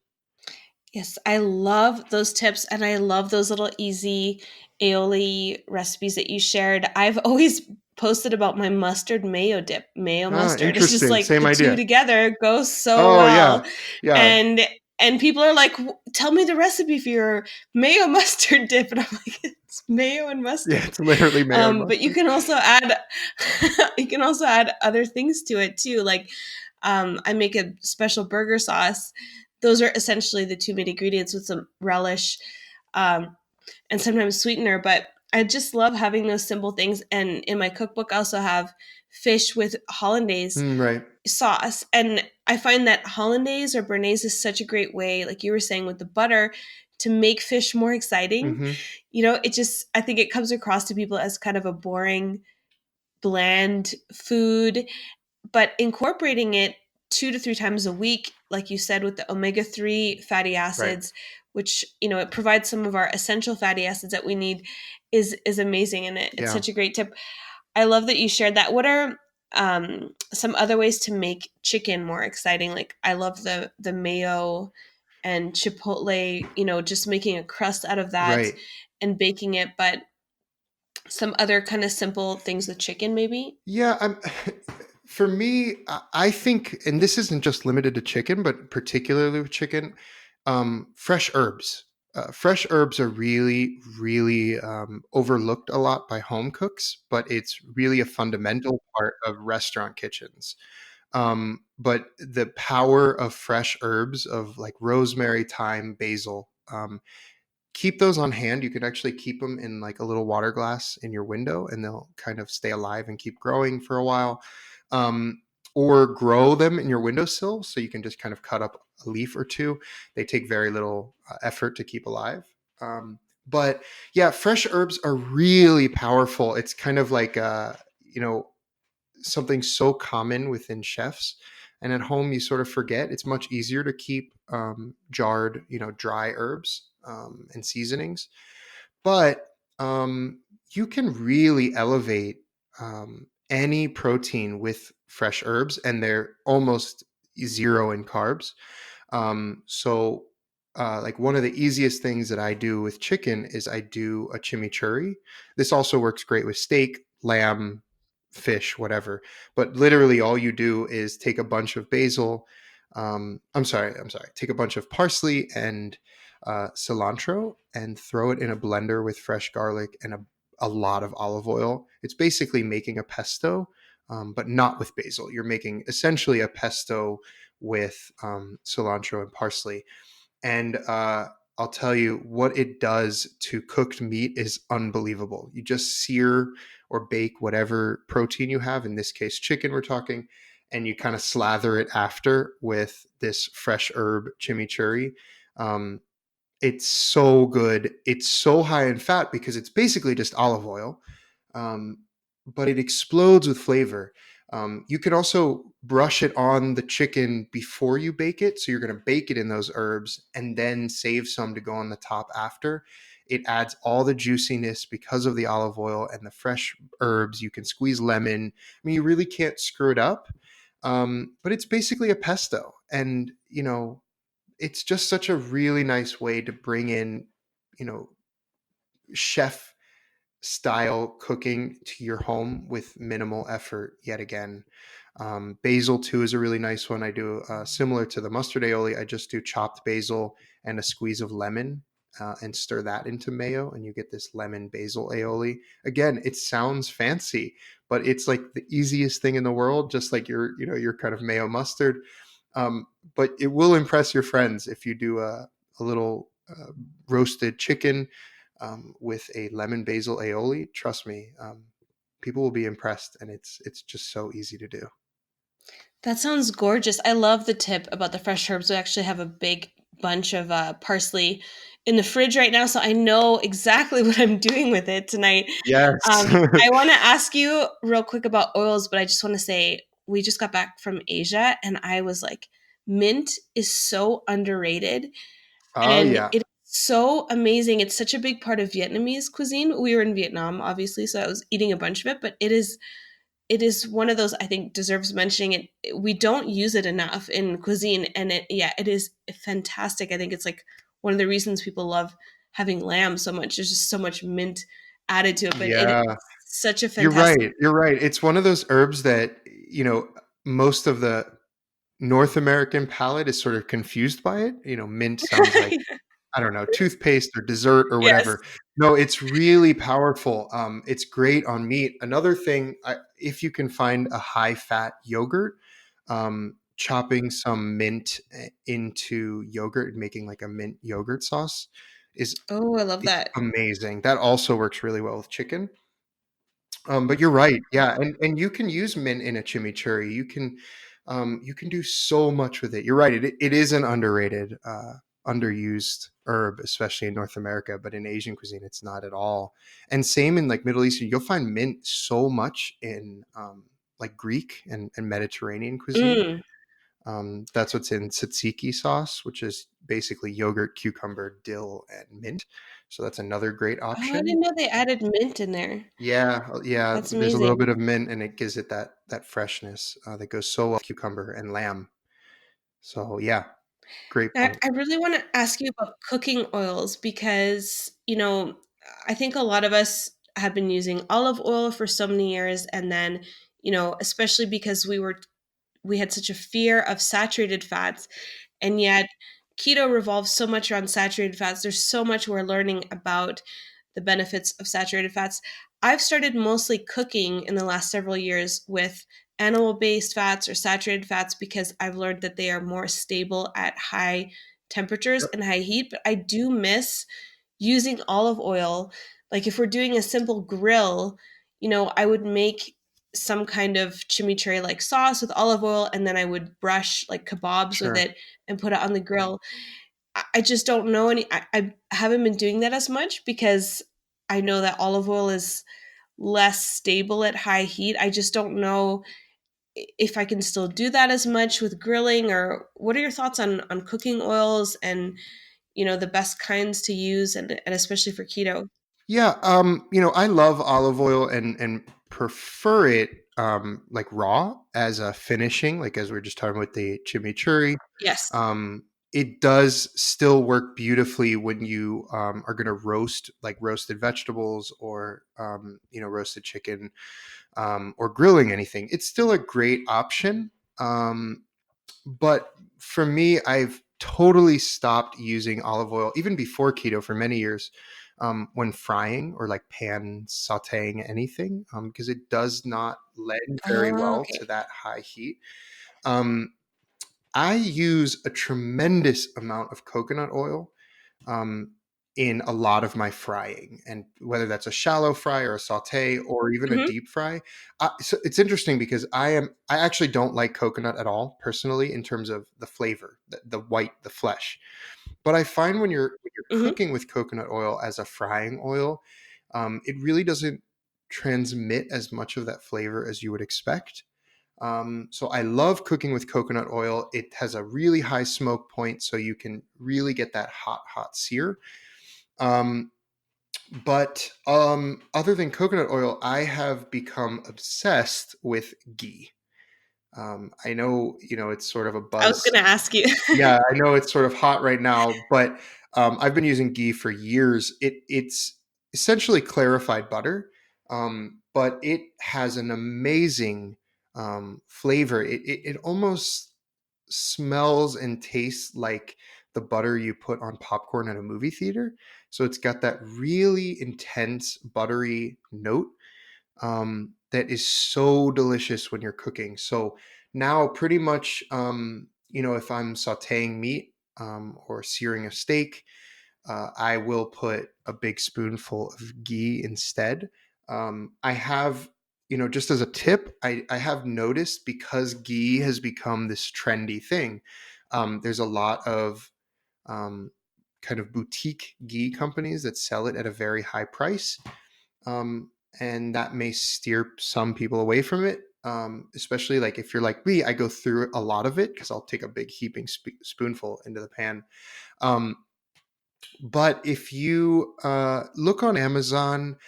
Yes, I love those tips, and I love those little easy aioli recipes that you shared. I've always posted about my mustard mayo dip. Mayo mustard. It's just Interesting. like Same the two idea. together go so Oh well. yeah. Yeah. And people are like, "Tell me the recipe for your mayo mustard dip." And I'm like, "It's mayo and mustard." Yeah. It's literally mayo and But you mustard. can also add other things to it too. Like I make a special burger sauce. Those are essentially the two main ingredients, with some relish, and sometimes sweetener. But I just love having those simple things. And in my cookbook, I also have fish with hollandaise Right. sauce. And I find that hollandaise or béarnaise is such a great way, like you were saying with the butter, to make fish more exciting. Hmm. I think it comes across to people as kind of a boring, bland food, but incorporating it 2 to 3 times a week, like you said, with the omega-3 fatty Right. acids, which, it provides some of our essential fatty acids that we need, is amazing. And it's Yeah. such a great tip. I love that you shared that. What are some other ways to make chicken more exciting? Like, I love the mayo and chipotle, just making a crust out of that Right. and baking it. But some other kind of simple things with chicken, maybe? Yeah, for me, I think, and this isn't just limited to chicken, but particularly with chicken, fresh herbs. Fresh herbs are really, really overlooked a lot by home cooks, but it's really a fundamental part of restaurant kitchens. But the power of fresh herbs, of like rosemary, thyme, basil, keep those on hand. You can actually keep them in like a little water glass in your window, and they'll kind of stay alive and keep growing for a while. Um, or grow them in your windowsill, so you can just kind of cut up a leaf or two. They take very little effort to keep alive. But yeah, fresh herbs are really powerful. It's kind of like you know something so common within chefs, and at home you sort of forget. It's much easier to keep jarred, dry herbs and seasonings, but you can really elevate any protein with fresh herbs, and they're almost zero in carbs. Like one of the easiest things that I do with chicken is I do a chimichurri. This also works great with steak, lamb, fish, whatever. But literally, all you do is take a bunch of basil. I'm sorry. Take a bunch of parsley and cilantro and throw it in a blender with fresh garlic and a lot of olive oil. It's basically making a pesto, but not with basil. You're making essentially a pesto with cilantro and parsley. And I'll tell you, what it does to cooked meat is unbelievable. You just sear or bake whatever protein you have, in this case, chicken, we're talking, and you kind of slather it after with this fresh herb chimichurri. Um, it's so good. It's so high in fat because it's basically just olive oil, um, but it explodes with flavor. You can also brush it on the chicken before you bake it. So you're going to bake it in those herbs and then save some to go on the top after. It adds all the juiciness because of the olive oil and the fresh herbs. You can squeeze lemon. I mean, you really can't screw it up. But it's basically a pesto. And, it's just such a really nice way to bring in, you know, chef style cooking to your home with minimal effort yet again. Basil too is a really nice one. I do similar to the mustard aioli. I just do chopped basil and a squeeze of lemon and stir that into mayo, and you get this lemon basil aioli. Again, it sounds fancy, but it's like the easiest thing in the world. Just like your kind of mayo mustard. But it will impress your friends if you do a little roasted chicken with a lemon basil aioli. Trust me, people will be impressed, and it's just so easy to do. That sounds gorgeous. I love the tip about the fresh herbs. We actually have a big bunch of parsley in the fridge right now, so I know exactly what I'm doing with it tonight. Yes. I want to ask you real quick about oils, but I just want to say we just got back from Asia, and I was like, mint is so underrated, Oh and yeah. it's so amazing. It's such a big part of Vietnamese cuisine. We were in Vietnam, obviously, so I was eating a bunch of it, but it is one of those I think deserves mentioning. We don't use it enough in cuisine, and it is fantastic. I think it's like one of the reasons people love having lamb so much. There's just so much mint added to it, but it is Yeah. such a You're fantastic. right. You're right. It's one of those herbs that, most of the North American palate is sort of confused by it. Mint sounds like, I don't know, toothpaste or dessert or Yes. whatever. No, it's really powerful. It's great on meat. Another thing, if you can find a high fat yogurt, chopping some mint into yogurt and making like a mint yogurt sauce is Oh, I love it's that. amazing. That also works really well with chicken. But you're right. Yeah. And you can use mint in a chimichurri. You can, You can do so much with it. You're right. It is an underrated, underused herb, especially in North America, but in Asian cuisine, it's not at all. And same in like Middle Eastern, you'll find mint so much in like Greek and Mediterranean cuisine. Mm. That's what's in tzatziki sauce, which is basically yogurt, cucumber, dill, and mint. So that's another great Oh, I option. didn't know they added mint in there. Yeah, yeah. That's There's a little amazing. bit of mint, and it gives it that freshness that goes so well with cucumber and lamb. So yeah, great point. I really want to ask you about cooking oils because, I think a lot of us have been using olive oil for so many years. And then, especially because we had such a fear of saturated fats. And yet, keto revolves so much around saturated fats. There's so much we're learning about the benefits of saturated fats. I've started mostly cooking in the last several years with animal based fats or saturated fats because I've learned that they are more stable at high temperatures Yep, and high heat. But I do miss using olive oil. Like if we're doing a simple grill, I would make some kind of chimichurri like sauce with olive oil and then I would brush like kebabs with sure. it and put it on the grill. I just don't know I haven't been doing that as much because I know that olive oil is less stable at high heat. I just don't know if I can still do that as much with grilling, or what are your thoughts on cooking oils and the best kinds to use, and especially for keto? Yeah, I love olive oil and prefer it like raw as a finishing, like as we are just talking about the chimichurri. Yes. Um, it does still work beautifully when you are going to roast like roasted vegetables or roasted chicken or grilling anything. It's still a great option. But for me, I've totally stopped using olive oil even before keto for many years when frying or like pan sauteing anything because it does not lend very Oh, well to okay. that high heat. Um, I use a tremendous amount of coconut oil um, in a lot of my frying, and whether that's a shallow fry or a saute or even a Mhm. deep fry. So it's interesting because I actually don't like coconut at all personally in terms of the flavor, the white, the flesh. But I find when you're Mhm. cooking with coconut oil as a frying oil, it really doesn't transmit as much of that flavor as you would expect. So I love cooking with coconut oil. It has a really high smoke point, so you can really get that hot, hot sear. Um, but other than coconut oil, I have become obsessed with ghee. I know, it's sort of a I was buzz. gonna ask you. Yeah, I know it's sort of hot right now, but I've been using ghee for years. It's essentially clarified butter, but it has an amazing flavor. It almost smells and tastes like the butter you put on popcorn at a movie theater. So it's got that really intense buttery note that is so delicious when you're cooking. So now, pretty much, if I'm sauteing meat or searing a steak, I will put a big spoonful of ghee instead. I have, just as a tip, I have noticed because ghee has become this trendy thing. There's a lot of um, kind of boutique ghee companies that sell it at a very high price, um, and that may steer some people away from it. Especially like if you're like me, I go through a lot of it because I'll take a big heaping spoonful into the pan. Um, but if you look on Amazon,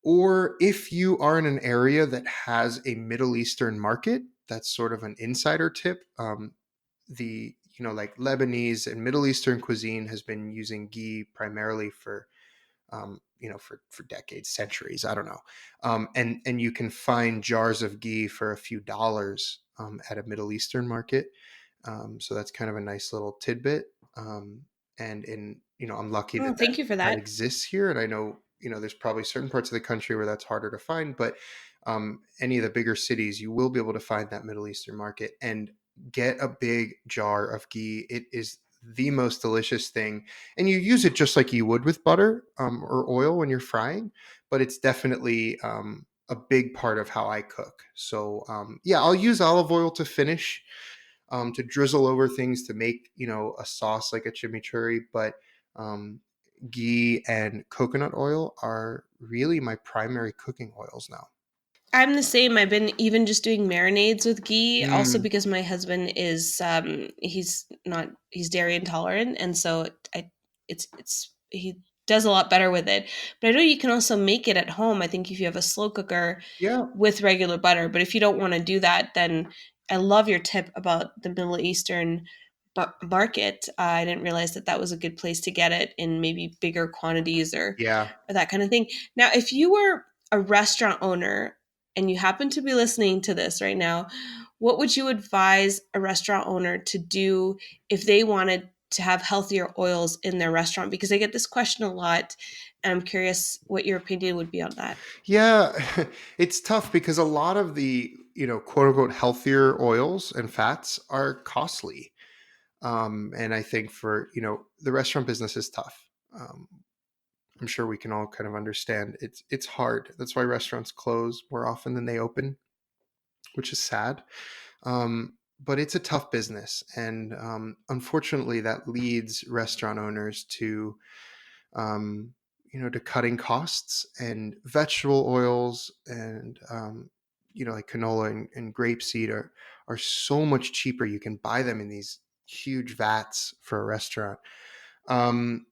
or if you are in an area that has a Middle Eastern market, that's sort of an insider tip. The like Lebanese and Middle Eastern cuisine has been using ghee primarily for for decades, centuries. I don't know. And you can find jars of ghee for a few dollars at a Middle Eastern market. So that's kind of a nice little tidbit. And I'm lucky Oh, that that thank you for that that. exists here. And I know, there's probably certain parts of the country where that's harder to find, but any of the bigger cities, you will be able to find that Middle Eastern market and get a big jar of ghee. It is the most delicious thing, and you use it just like you would with butter or oil when you're frying, but it's definitely a big part of how I cook. So yeah, I'll use olive oil to finish, to drizzle over things to make, a sauce like a chimichurri. But um, ghee and coconut oil are really my primary cooking oils now. I'm the same. I've been even just doing marinades with ghee, also Mm, because my husband is he's dairy intolerant, and so it's he does a lot better with it. But I know you can also make it at home. I think if you have a slow cooker yeah, with regular butter, but if you don't want to do that, then I love your tip about the Middle Eastern market. I didn't realize that that was a good place to get it in maybe bigger quantities yeah. or that kind of thing. Now, if you were a restaurant owner and you happen to be listening to this right now, what would you advise a restaurant owner to do if they wanted to have healthier oils in their restaurant? Because I get this question a lot, and I'm curious what your opinion would be on that. Yeah, it's tough because a lot of the, quote unquote healthier oils and fats are costly. And I think for, the restaurant business is tough. Um, I'm sure we can all kind of understand it's hard. That's why restaurants close more often than they open, which is sad. But it's a tough business, and unfortunately, that leads restaurant owners to um, to cutting costs. And vegetable oils and like canola and grapeseed are so much cheaper. You can buy them in these huge vats for a restaurant. Um,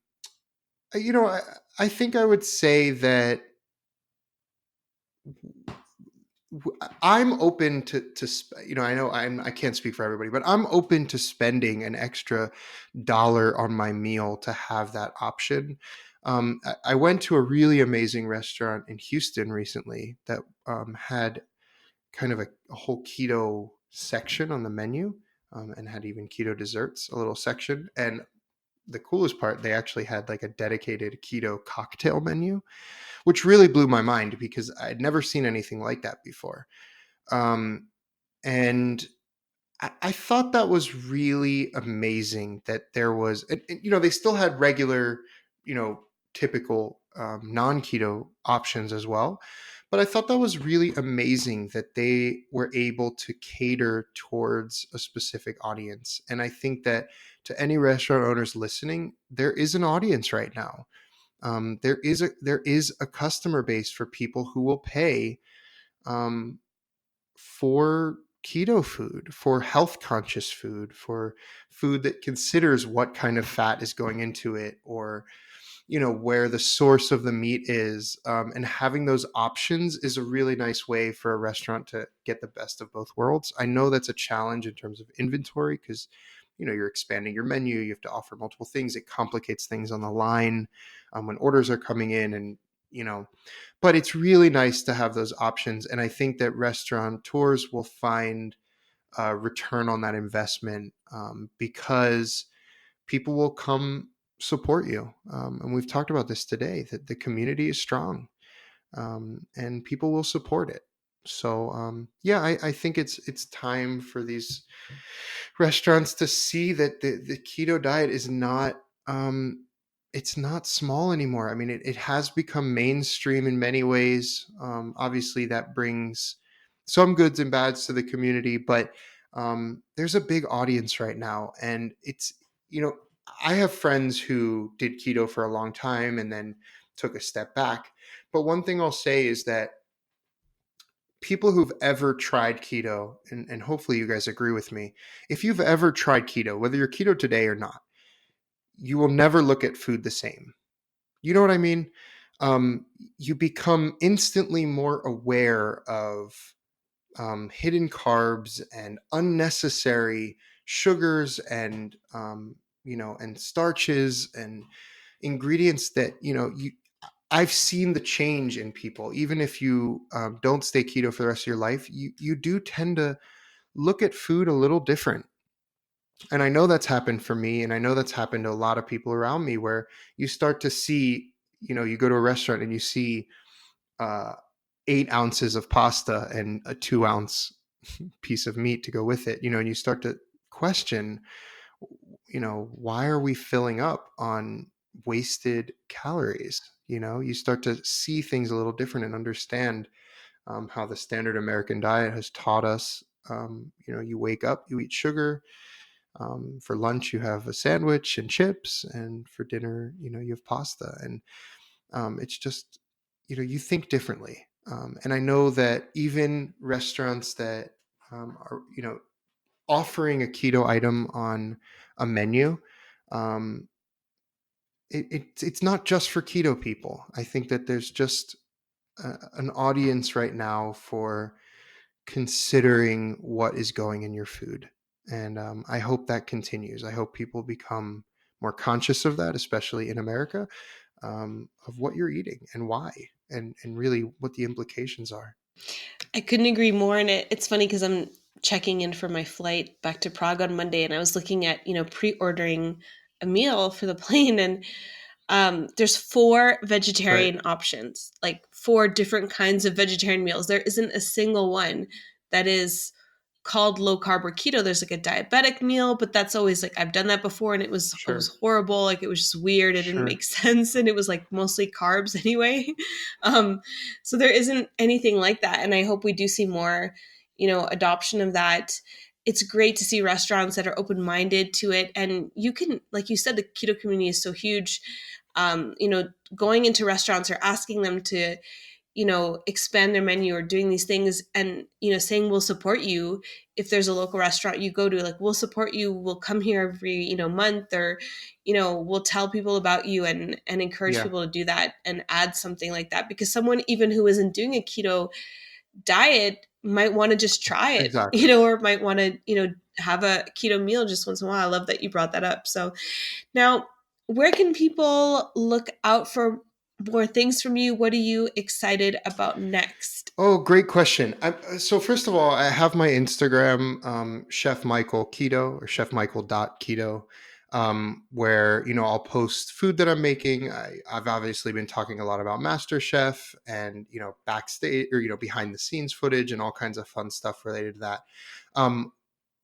I think I would say that I'm open I know I can't speak for everybody, but I'm open to spending an extra dollar on my meal to have that option. I went to a really amazing restaurant in Houston recently that had kind of a whole keto section on the menu, and had even keto desserts, a little section. And the coolest part, they actually had like a dedicated keto cocktail menu, which really blew my mind because I'd never seen anything like that before. Um, and I thought that was really amazing that there was, they still had regular, typical non keto options as well. But I thought that was really amazing that they were able to cater towards a specific audience. And I think that to any restaurant owners listening, there is an audience right now. There is a customer base for people who will pay um, for keto food, for health conscious food, for food that considers what kind of fat is going into it, or where the source of the meat is. And having those options is a really nice way for a restaurant to get the best of both worlds. I know that's a challenge in terms of inventory because you're expanding your menu, you have to offer multiple things, it complicates things on the line when orders are coming in. And you know but it's really nice to have those options. And I think that restaurateurs will find a return on that investment, because people will come support you. And we've talked about this today, that the community is strong, and people will support it. So yeah, I think it's time for these restaurants to see that the keto diet is not it's not small anymore. I mean, it has become mainstream in many ways. Obviously, that brings some goods and bads to the community, but there's a big audience right now. And you know, I have friends who did keto for a long time and then took a step back. But one thing I'll say is that people who've ever tried keto, and hopefully you guys agree with me, if you've ever tried keto, whether you're keto today or not, you will never look at food the same. You know what I mean? Um, you become instantly more aware of hidden carbs and unnecessary sugars, and and starches and ingredients that I've seen the change in people. Even if you don't stay keto for the rest of your life, you do tend to look at food a little different. And I know that's happened for me, and I know that's happened to a lot of people around me, where you start to see, you go to a restaurant and you see uh, 8 ounces of pasta and a 2 ounce piece of meat to go with it, and you start to question, why are we filling up on wasted calories? You start to see things a little different and understand how the standard American diet has taught us, you wake up, you eat sugar. For lunch, you have a sandwich and chips, and for dinner, you have pasta. And it's just, you think differently. And I know that even restaurants that are, offering a keto item on a menu, um, it's not just for keto people. I think that there's just an audience right now for considering what is going in your food. And I hope that continues. I hope people become more conscious of that, especially in America, of what you're eating and why, and really what the implications are. I couldn't agree more. And it's funny because I'm checking in for my flight back to Prague on Monday, and I was looking at, pre-ordering a meal for the plane, and there's 4 Right. vegetarian options, like 4 different kinds of vegetarian meals. There isn't a single one that is called low carb or keto. There's like a diabetic meal, but that's always like, I've done that before and it was Sure. horrible. Like, it was just weird. It didn't Sure. make sense. And it was like mostly carbs anyway. Um, so there isn't anything like that. And I hope we do see more, adoption of that. It's great to see restaurants that are open-minded to it. And you can, like you said, the keto community is so huge. Going into restaurants or asking them to, expand their menu or doing these things, and, saying we'll support you. If there's a local restaurant you go to, like, we'll support you, we'll come here every, month, or, we'll tell people about you, and encourage Yeah. people to do that and add something like that, because someone even who isn't doing a keto diet might want to just try it, Exactly. or might want to, have a keto meal just once in a while. I love that you brought that up. So now, where can people look out for more things from you? What are you excited about next? Oh, great question. So first of all, I have my Instagram, Chef Michael Keto, or Chef Michael Keto, where I'll post food that I'm making. I've obviously been talking a lot about Masterchef, and backstage, or behind the scenes footage, and all kinds of fun stuff related to that. Um,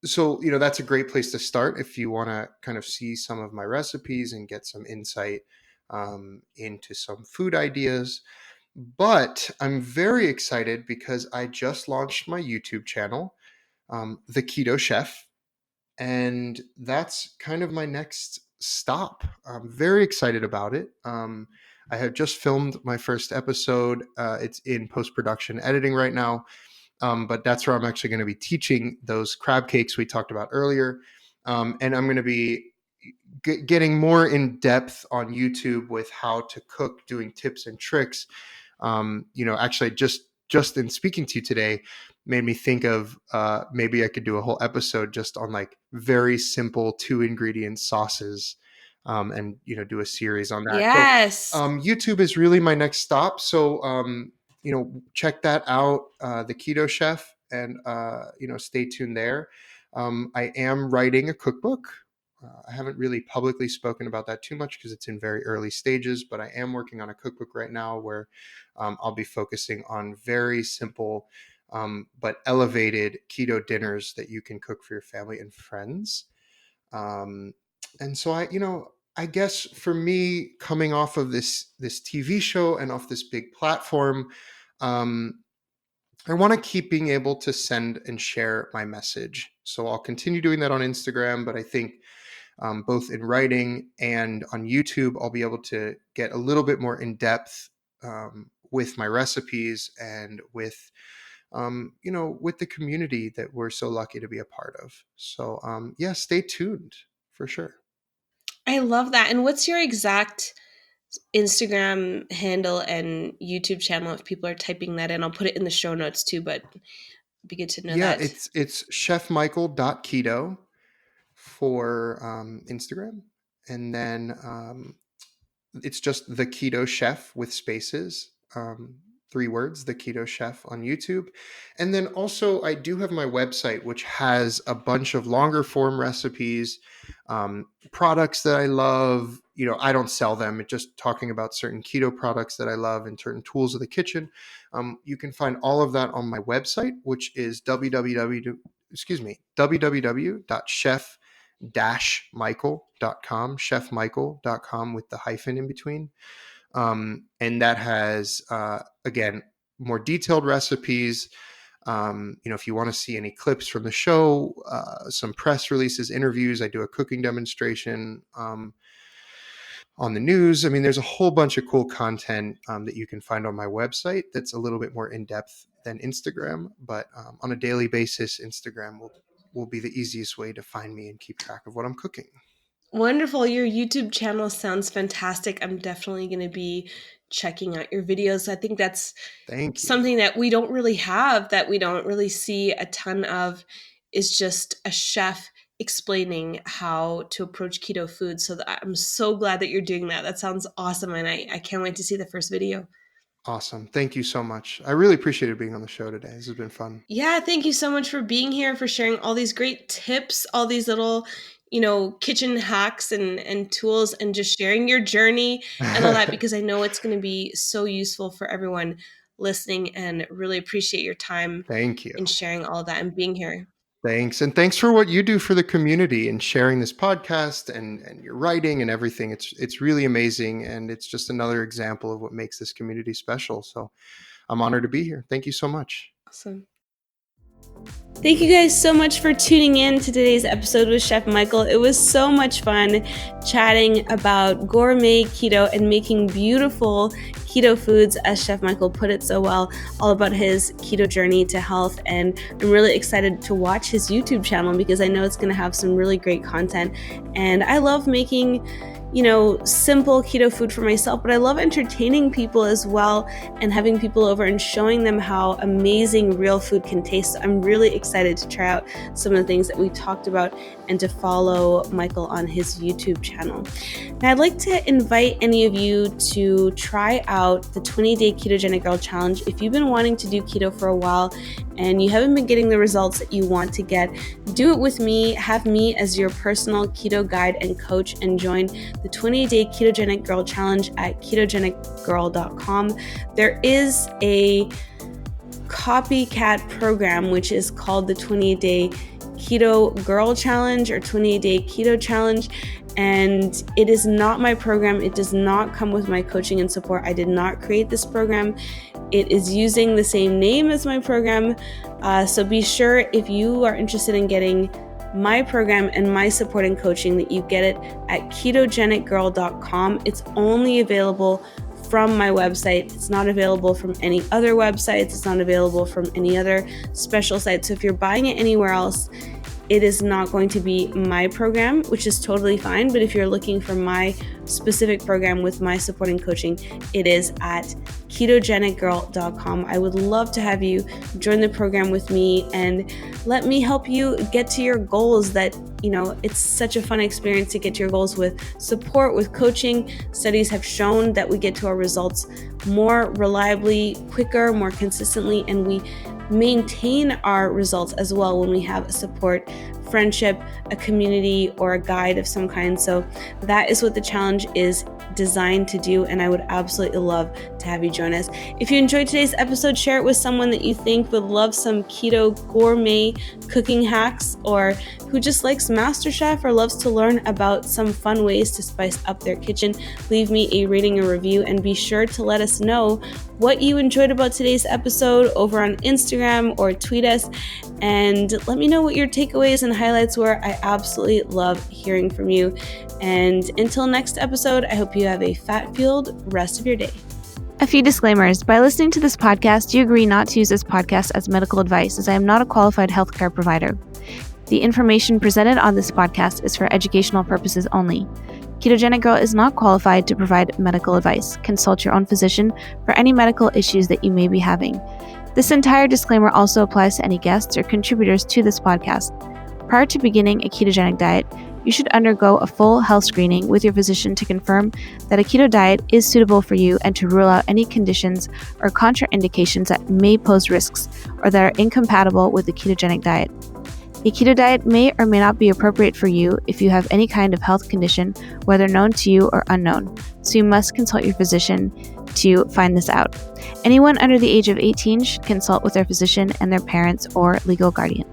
so that's a great place to start if you want to kind of see some of my recipes and get some insight into some food ideas. But I'm very excited because I just launched my YouTube channel, The Keto Chef, and that's kind of my next stop. I'm very excited about it. I have just filmed my first episode. It's in post production editing right now, but that's where I'm actually going to be teaching those crab cakes we talked about earlier. And I'm going to be getting more in depth on YouTube with how to cook, doing tips and tricks. Actually, just in speaking to you today made me think of maybe I could do a whole episode just on like very simple 2 ingredient sauces, and do a series on that. So Yes. YouTube is really my next stop. So check that out, the Keto Chef, and stay tuned there. I am writing a cookbook. I haven't really publicly spoken about that too much because it's in very early stages, but I am working on a cookbook right now where I'll be focusing on very simple but elevated keto dinners that you can cook for your family and friends. Um, and so I guess for me, coming off of this TV show and off this big platform, um, I want to keep being able to send and share my message. So I'll continue doing that on Instagram, but I think both in writing and on YouTube, I'll be able to get a little bit more in depth with my recipes and with the community that we're so lucky to be a part of. So yeah, stay tuned for sure. I love that. And what's your exact Instagram handle and YouTube channel if people are typing that in? I'll put it in the show notes too, but it'd be good to know Yeah, that. it's chefmichael.keto for Instagram, and then it's just the Keto Chef with spaces, 3 words, the Keto Chef on YouTube. And then also I do have my website, which has a bunch of longer form recipes, products that I love. I don't sell them, it's just talking about certain keto products that I love and certain tools of the kitchen. You can find all of that on my website, which is www.chef michael.com, chefmichael.com with the hyphen in between. And that has, again, more detailed recipes. If you want to see any clips from the show, some press releases, interviews, I do a cooking demonstration on the news. I mean, there's a whole bunch of cool content that you can find on my website that's a little bit more in-depth than Instagram. But on a daily basis, Instagram will be the easiest way to find me and keep track of what I'm cooking. Wonderful. Your YouTube channel sounds fantastic. I'm definitely going to be checking out your videos. I think that's Thank you. something that we don't really have, that we don't really see a ton of, is just a chef explaining how to approach keto food. So I'm so glad that you're doing that. That sounds awesome. And I can't wait to see the first video. Awesome. Thank you so much. I really appreciated being on the show today. This has been fun. Yeah, thank you so much for being here, for sharing all these great tips, all these little, kitchen hacks and tools, and just sharing your journey and all that, because I know it's going to be so useful for everyone listening, and really appreciate your time Thank you. in sharing all of that and being here. Thanks. And thanks for what you do for the community and sharing this podcast and your writing and everything. It's really amazing. And it's just another example of what makes this community special. So I'm honored to be here. Thank you so much. Awesome. Thank you guys so much for tuning in to today's episode with Chef Michael. It was so much fun chatting about gourmet keto and making beautiful keto foods, as Chef Michael put it so well, all about his keto journey to health. And I'm really excited to watch his YouTube channel, because I know it's going to have some really great content. And I love making simple keto food for myself, but I love entertaining people as well, and having people over and showing them how amazing real food can taste. So I'm really excited to try out some of the things that we talked about and to follow Michael on his YouTube channel. Now, I'd like to invite any of you to try out the 20-day Ketogenic Girl Challenge. If you've been wanting to do keto for a while and you haven't been getting the results that you want to get, do it with me. Have me as your personal keto guide and coach, and join the 20-day Ketogenic Girl Challenge at ketogenicgirl.com. There is a copycat program which is called the 28-day Keto Girl Challenge or 28-day Keto Challenge, and it is not my program. It does not come with my coaching and support. I did not create this program. It is using the same name as my program. So be sure, if you are interested in getting my program and my support and coaching, that you get it at ketogenicgirl.com. It's only available from my website. It's not available from any other websites. It's not available from any other special site. So if you're buying it anywhere else, it is not going to be my program, which is totally fine. But if you're looking for my specific program with my support and coaching, it is at ketogenicgirl.com. I would love to have you join the program with me and let me help you get to your goals. That, it's such a fun experience to get to your goals with support, with coaching. Studies have shown that we get to our results more reliably, quicker, more consistently, and we maintain our results as well when we have a support, friendship, a community, or a guide of some kind. So that is what the challenge is designed to do, and I would absolutely love to have you join us. If you enjoyed today's episode, share it with someone that you think would love some keto gourmet cooking hacks, or who just likes Masterchef or loves to learn about some fun ways to spice up their kitchen. Leave me a rating or review, and be sure to let us know what you enjoyed about today's episode over on Instagram, or tweet us and let me know what your takeaways and highlights were. I absolutely love hearing from you. And until next episode, I hope you have a fat-fueled rest of your day. A few disclaimers. By listening to this podcast, you agree not to use this podcast as medical advice, as I am not a qualified healthcare provider. The information presented on this podcast is for educational purposes only. Ketogenic Girl is not qualified to provide medical advice. Consult your own physician for any medical issues that you may be having. This entire disclaimer also applies to any guests or contributors to this podcast. Prior to beginning a ketogenic diet, you should undergo a full health screening with your physician to confirm that a keto diet is suitable for you, and to rule out any conditions or contraindications that may pose risks or that are incompatible with the ketogenic diet. A keto diet may or may not be appropriate for you if you have any kind of health condition, whether known to you or unknown, so you must consult your physician to find this out. Anyone under the age of 18 should consult with their physician and their parents or legal guardian.